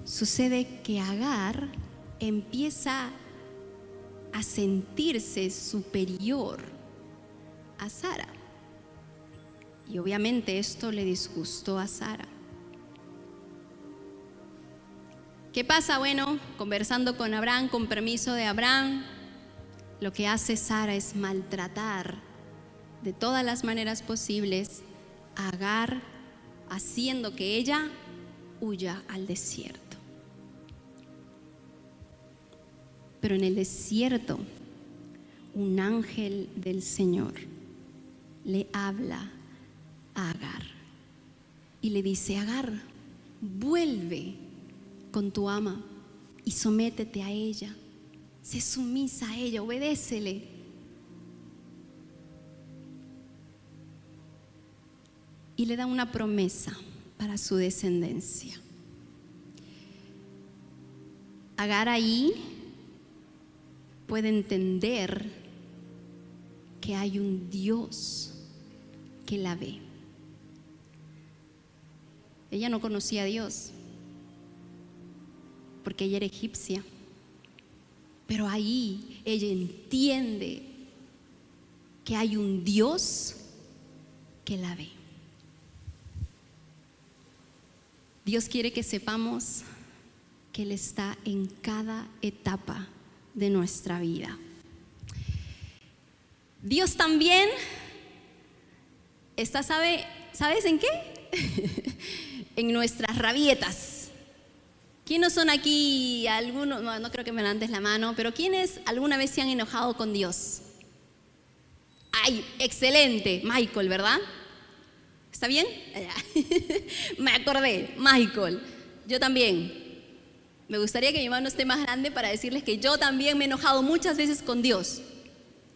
sucede que Agar empieza a sentirse superior a Sara. Y obviamente esto le disgustó a Sara. ¿Qué pasa? Bueno, conversando con Abraham, con permiso de Abraham, lo que hace Sara es maltratar de todas las maneras posibles a Agar, haciendo que ella huya al desierto. Pero en el desierto, un ángel del Señor le habla a Agar y le dice, Agar, vuelve con tu ama y sométete a ella, sé sumisa a ella, obedécele. Y le da una promesa para su descendencia. Agar ahí puede entender que hay un Dios que la ve. Ella no conocía a Dios porque ella era egipcia, pero ahí ella entiende que hay un Dios que la ve. Dios quiere que sepamos que Él está en cada etapa de nuestra vida. Dios también está, ¿sabes en qué? En nuestras rabietas. ¿Quiénes son aquí algunos? No creo que me levantes la mano, pero ¿quiénes alguna vez se han enojado con Dios? ¡Ay, excelente! Michael, ¿verdad? ¿Está bien? Me acordé, Michael. Yo también. Me gustaría que mi mano esté más grande para decirles que yo también me he enojado muchas veces con Dios.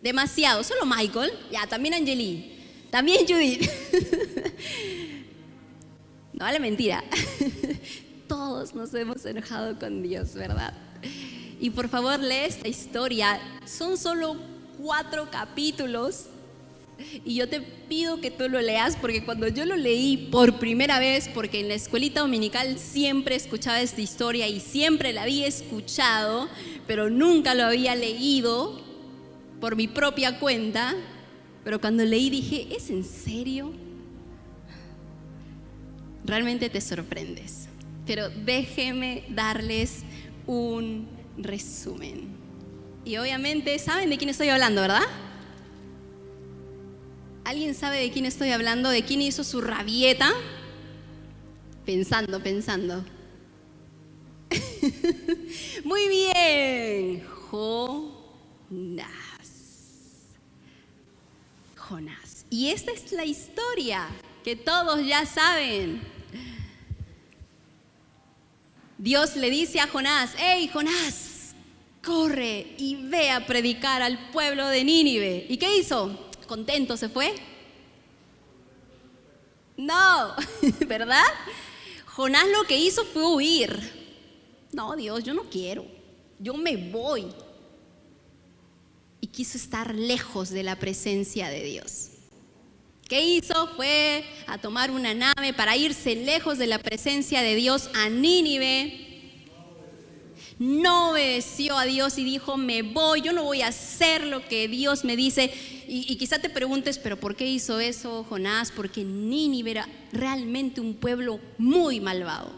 Demasiado. Solo Michael. Ya, también Angeli. También Judith. No vale mentira. Todos nos hemos enojado con Dios, ¿verdad? Y por favor, lee esta historia. Son solo 4 capítulos. Y yo te pido que tú lo leas, porque cuando yo lo leí por primera vez, porque en la escuelita dominical siempre escuchaba esta historia y siempre la había escuchado, pero nunca lo había leído por mi propia cuenta. Pero cuando leí dije, ¿es en serio? Realmente te sorprendes. Pero déjenme darles un resumen. y obviamente saben de quién estoy hablando, ¿verdad? ¿Alguien sabe de quién estoy hablando? ¿De quién hizo su rabieta? Pensando. Muy bien, Jonás. Y esta es la historia que todos ya saben. Dios le dice a Jonás: hey, Jonás, corre y ve a predicar al pueblo de Nínive. ¿Y qué hizo? ¿Contento se fue? No, ¿verdad? Jonás lo que hizo fue huir. No, Dios, yo no quiero, yo me voy. Y quiso estar lejos de la presencia de Dios. ¿Qué hizo? Fue a tomar una nave para irse lejos de la presencia de Dios a Nínive. No obedeció a Dios y dijo: me voy, yo no voy a hacer lo que Dios me dice. Y quizá te preguntes: ¿pero por qué hizo eso Jonás? Porque Nínive era realmente un pueblo muy malvado,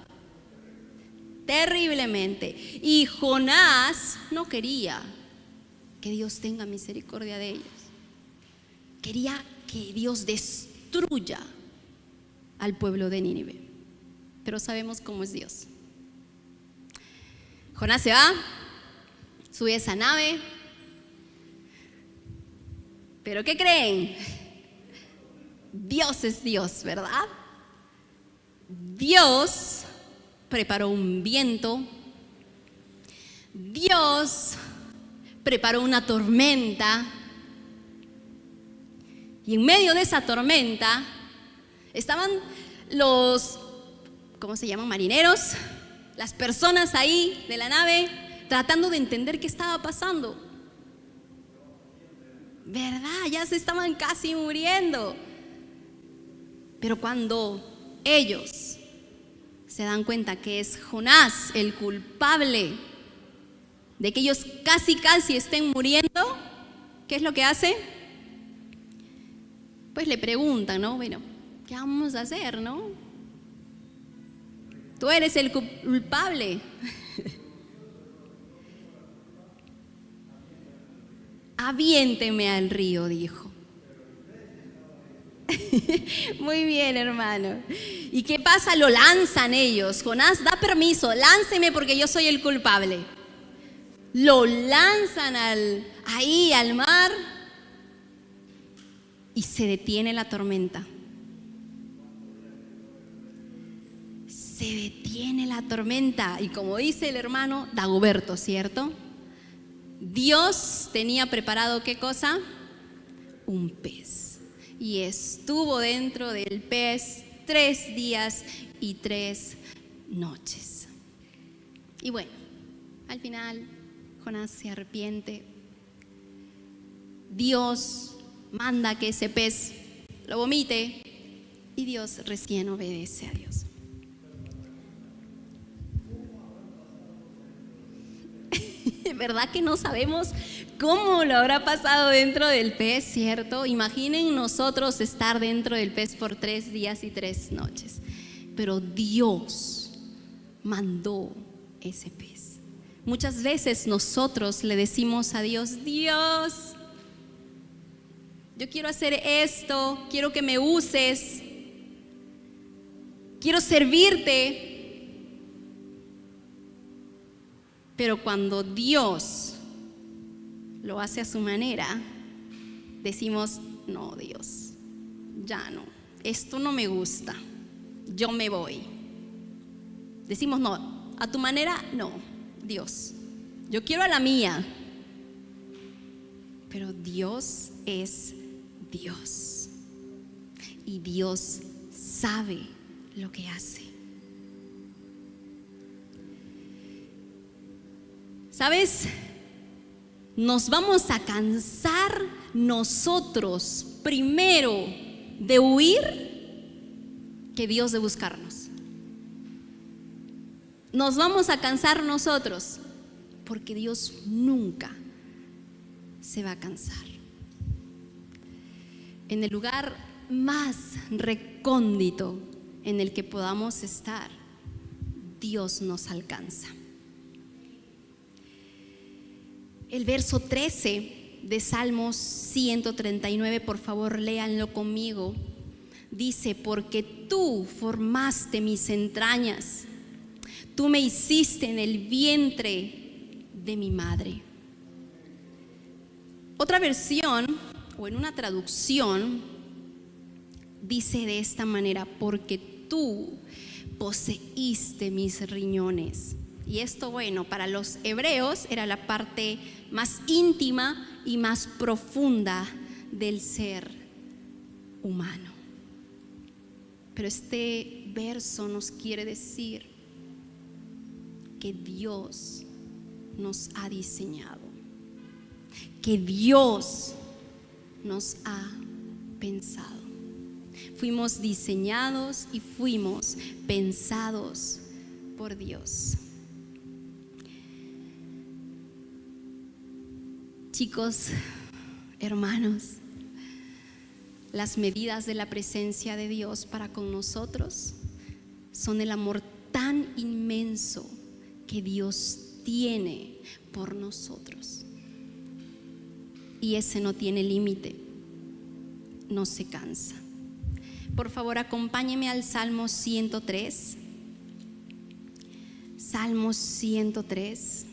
terriblemente. Y Jonás no quería que Dios tenga misericordia de ellos. Quería que Dios destruya al pueblo de Nínive. Pero sabemos cómo es Dios. Jonás se va, sube a esa nave. ¿Pero qué creen? Dios es Dios, ¿verdad? Dios preparó un viento. Dios preparó una tormenta. Y en medio de esa tormenta estaban los, ¿cómo se llaman? Marineros, las personas ahí de la nave, tratando de entender qué estaba pasando. ¿Verdad? Ya se estaban casi muriendo. Pero cuando ellos se dan cuenta que es Jonás el culpable de que ellos casi estén muriendo, ¿qué es lo que hace? Pues le preguntan, ¿no? Bueno, ¿qué vamos a hacer, no? Tú eres el culpable. Aviénteme al río, dijo. Muy bien, hermano. ¿Y qué pasa? Lo lanzan ellos. Jonás da permiso, lánceme porque yo soy el culpable. Lo lanzan ahí al mar y se detiene la tormenta. Se detiene la tormenta y, como dice el hermano Dagoberto, ¿cierto? Dios tenía preparado, ¿qué cosa? Un pez. Y estuvo dentro del pez 3 días y 3 noches. Y bueno, al final Jonás se arrepiente. Dios manda que ese pez lo vomite y Dios recién obedece a Dios. ¿Verdad que no sabemos cómo lo habrá pasado dentro del pez, cierto? Imaginen nosotros estar dentro del pez por 3 días y 3 noches. Pero Dios mandó ese pez. Muchas veces nosotros le decimos a Dios: Dios, yo quiero hacer esto, quiero que me uses, quiero servirte. Pero cuando Dios lo hace a su manera, decimos: no, Dios, ya no, esto no me gusta, yo me voy. Decimos: no, a tu manera no, Dios, yo quiero a la mía. Pero Dios es Dios y Dios sabe lo que hace. ¿Sabes? Nos vamos a cansar nosotros primero de huir que Dios de buscarnos. Nos vamos a cansar nosotros porque Dios nunca se va a cansar. En el lugar más recóndito en el que podamos estar, Dios nos alcanza. El verso 13 de Salmos 139, por favor, léanlo conmigo. Dice: porque tú formaste mis entrañas, tú me hiciste en el vientre de mi madre. Otra versión, o en una traducción, dice de esta manera: porque tú poseíste mis riñones. Y esto, bueno, para los hebreos era la parte más íntima y más profunda del ser humano. Pero este verso nos quiere decir que Dios nos ha diseñado, que Dios nos ha pensado. Fuimos diseñados y fuimos pensados por Dios. Chicos, hermanos, las medidas de la presencia de Dios para con nosotros son el amor tan inmenso que Dios tiene por nosotros. Y ese no tiene límite, no se cansa. Por favor, acompáñeme al Salmo 103. Salmo 103.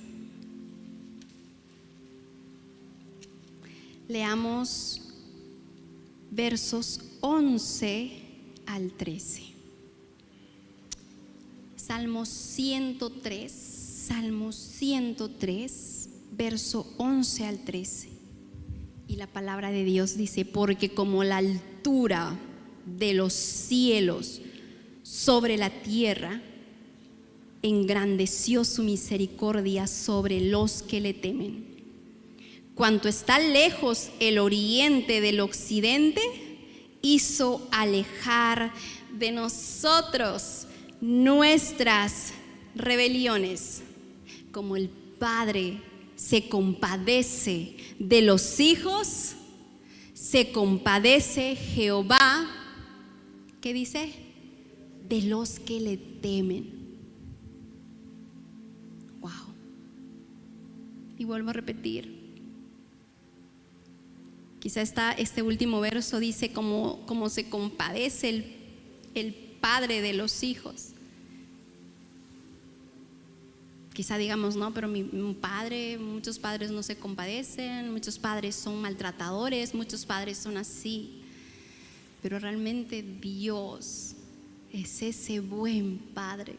Leamos versos 11 al 13. Salmo 103, verso 11 al 13. Y la palabra de Dios dice: porque como la altura de los cielos sobre la tierra, engrandeció su misericordia sobre los que le temen. Cuanto está lejos el oriente del occidente, hizo alejar de nosotros nuestras rebeliones. Como el Padre se compadece de los hijos, se compadece Jehová, ¿qué dice? De los que le temen. Wow. Y vuelvo a repetir. Quizá este último verso dice como se compadece el padre de los hijos. Quizá digamos, no, pero muchos padres no se compadecen, muchos padres son maltratadores, muchos padres son así. Pero realmente Dios es ese buen Padre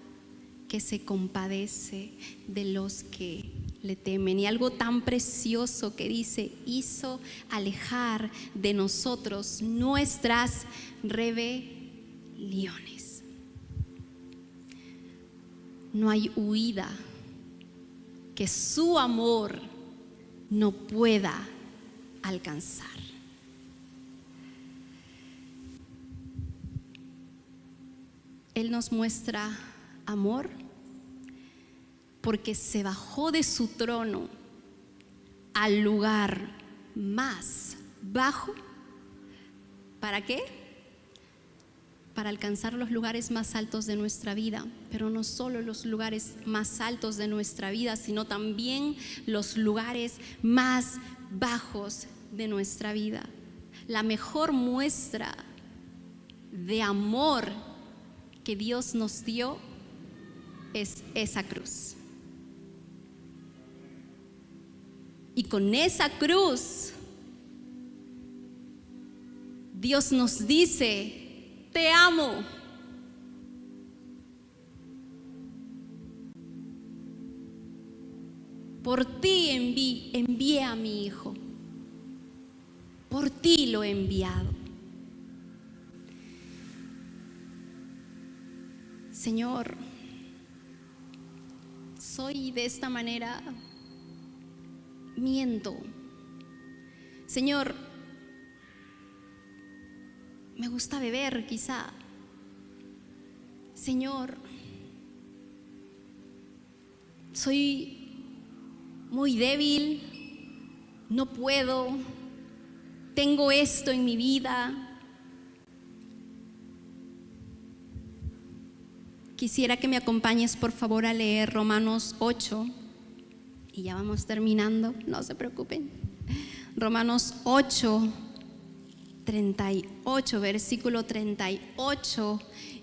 que se compadece de los que le temen. Y algo tan precioso que dice: hizo alejar de nosotros nuestras rebeliones. No hay huida que su amor no pueda alcanzar. Él nos muestra amor porque se bajó de su trono al lugar más bajo. ¿Para qué? Para alcanzar los lugares más altos de nuestra vida, pero no solo los lugares más altos de nuestra vida, sino también los lugares más bajos de nuestra vida. La mejor muestra de amor que Dios nos dio es esa cruz. Y con esa cruz Dios nos dice: te amo. Por ti envié a mi Hijo. Por ti lo he enviado. Señor, soy de esta manera, miento. Señor, me gusta beber quizá. Señor, soy muy débil, no puedo, tengo esto en mi vida. Quisiera que me acompañes por favor a leer Romanos 8, Y ya vamos terminando, no se preocupen. Romanos 8, 38, versículo 38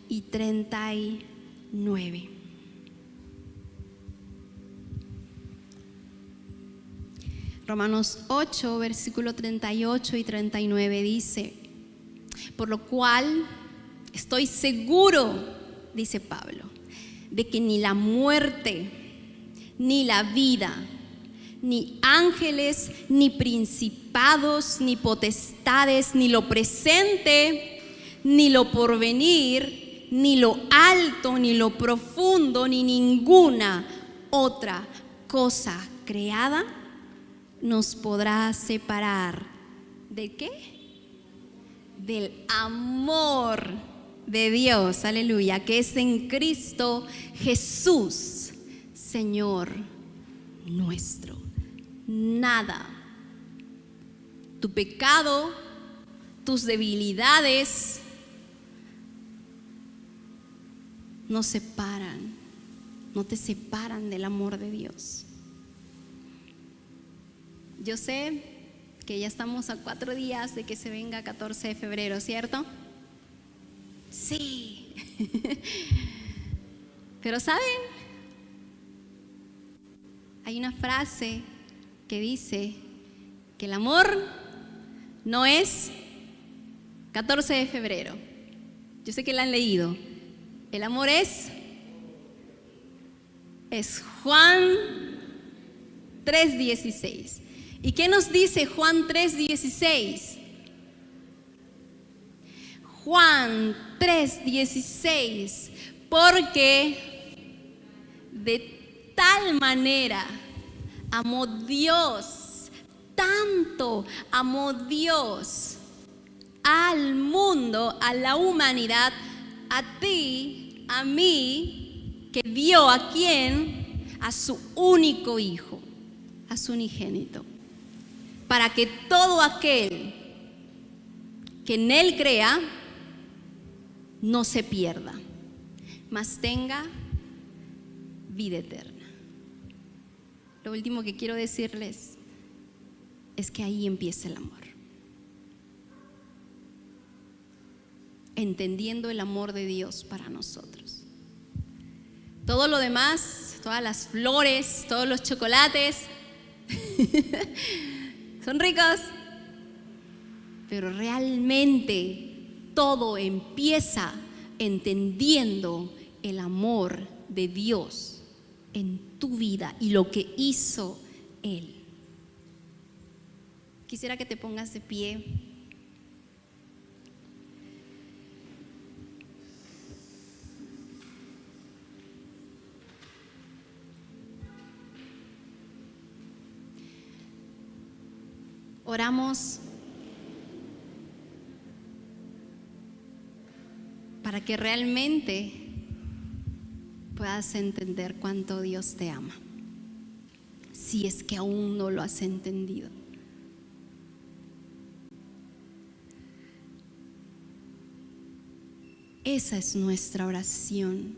y 39. Romanos 8, versículo 38 y 39 dice: por lo cual estoy seguro, dice Pablo, de que ni la muerte, ni la vida, ni ángeles, ni principados, ni potestades, ni lo presente, ni lo porvenir, ni lo alto, ni lo profundo, ni ninguna otra cosa creada nos podrá separar. ¿De qué? Del amor de Dios, aleluya, que es en Cristo Jesús, Señor nuestro. Nada, tu pecado, tus debilidades nos separan, no te separan del amor de Dios. Yo sé que ya estamos a 4 días de que se venga 14 de febrero, ¿cierto? Sí. Pero ¿saben? Hay una frase que dice que el amor no es 14 de febrero. Yo sé que la han leído. El amor es Juan 3:16. ¿Y qué nos dice Juan 3:16? Juan 3:16, porque de tal manera amó Dios, tanto amó Dios al mundo, a la humanidad, a ti, a mí, que dio ¿a quién? A su único hijo, a su unigénito, para que todo aquel que en él crea no se pierda, mas tenga vida eterna. Lo último que quiero decirles es que ahí empieza el amor. Entendiendo el amor de Dios para nosotros. Todo lo demás, todas las flores, todos los chocolates, son ricos, pero realmente todo empieza entendiendo el amor de Dios en tu vida y lo que hizo Él. Quisiera que te pongas de pie. Oramos para que realmente puedas entender cuánto Dios te ama, si es que aún no lo has entendido. Esa es nuestra oración,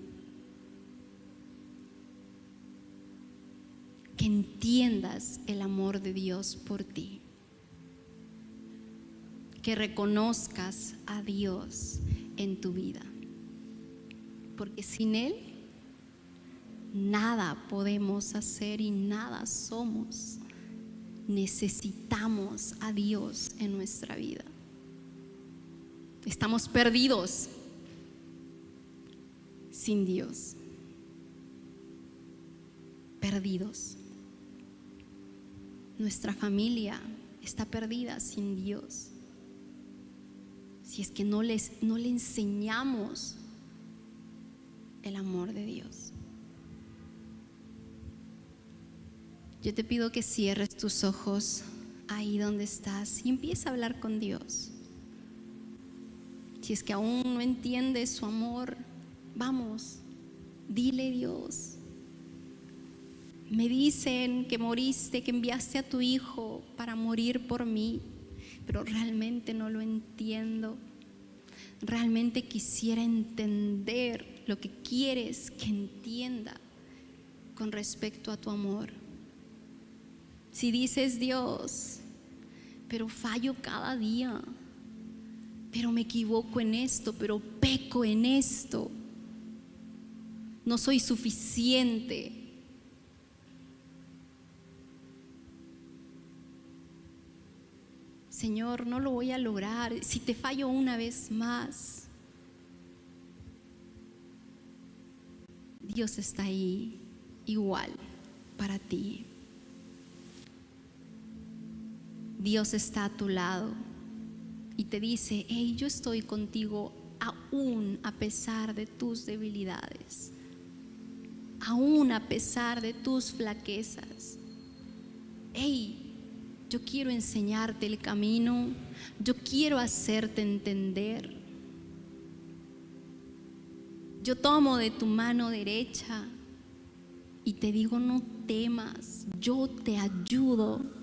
que entiendas el amor de Dios por ti, que reconozcas a Dios en tu vida, porque sin Él nada podemos hacer y nada somos. Necesitamos a Dios en nuestra vida. Estamos perdidos sin Dios, perdidos. Nuestra familia está perdida sin Dios, si es que no le enseñamos el amor de Dios. Yo te pido que cierres tus ojos ahí donde estás y empieza a hablar con Dios. Si es que aún no entiendes su amor, vamos, dile: Dios, me dicen que moriste, que enviaste a tu hijo para morir por mí, pero realmente no lo entiendo. Realmente quisiera entender lo que quieres que entienda con respecto a tu amor. Si dices, Dios, pero fallo cada día, pero me equivoco en esto, pero peco en esto, no soy suficiente. Señor, no lo voy a lograr. Si te fallo una vez más, Dios está ahí igual para ti. Dios está a tu lado y te dice, hey, yo estoy contigo aún a pesar de tus debilidades, aún a pesar de tus flaquezas. Hey, yo quiero enseñarte el camino, yo quiero hacerte entender. Yo tomo de tu mano derecha y te digo, no temas, yo te ayudo.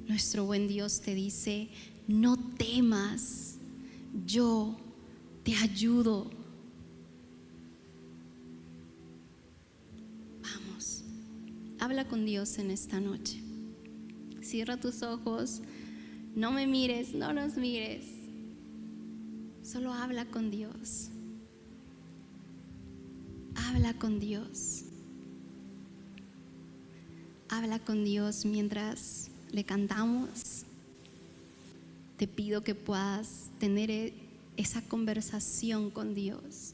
Nuestro buen Dios te dice, no temas, yo te ayudo. Vamos, habla con Dios en esta noche. Cierra tus ojos, no me mires, no nos mires. Solo habla con Dios. Habla con Dios. Habla con Dios mientras le cantamos. Te pido que puedas tener esa conversación con Dios.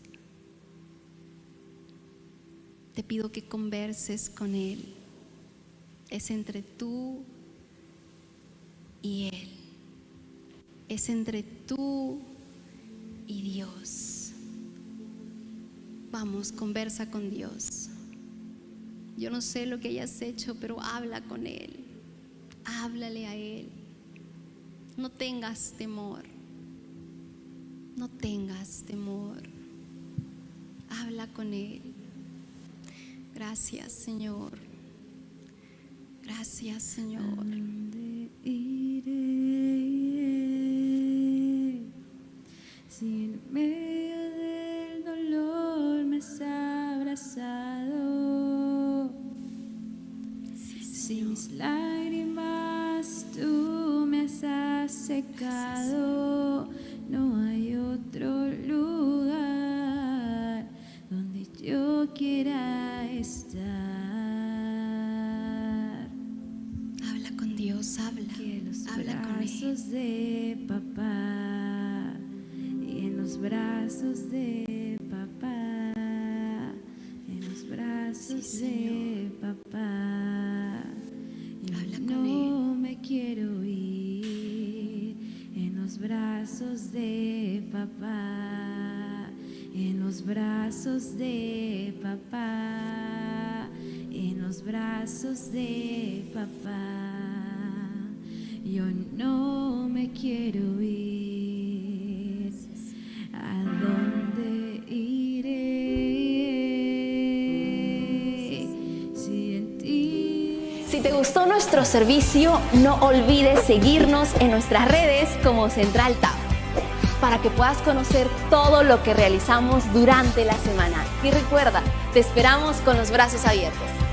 Te pido que converses con Él. Es entre tú y Él. Es entre tú y Dios. Vamos, conversa con Dios. Yo no sé lo que hayas hecho, pero habla con Él. Háblale a Él. No tengas temor. No tengas temor. Habla con Él. Gracias, Señor. Gracias, Señor. ¿A dónde iré? Si en medio del dolor me has abrazado, si mis lágrimas tú me has secado, no hay otro lugar donde yo quiera estar. Habla con Dios, habla. Que los Habla con Él. brazos de papá, y en los brazos de papá, en los brazos Sí, de papá, yo Habla con no me quiero ir. En los brazos de papá, en los brazos de papá, en los brazos de papá, yo no me quiero ir. ¿A dónde iré? Si en ti. Si te gustó nuestro servicio, no olvides seguirnos en nuestras redes como Central TAF para que puedas conocer todo lo que realizamos durante la semana. Y recuerda, te esperamos con los brazos abiertos.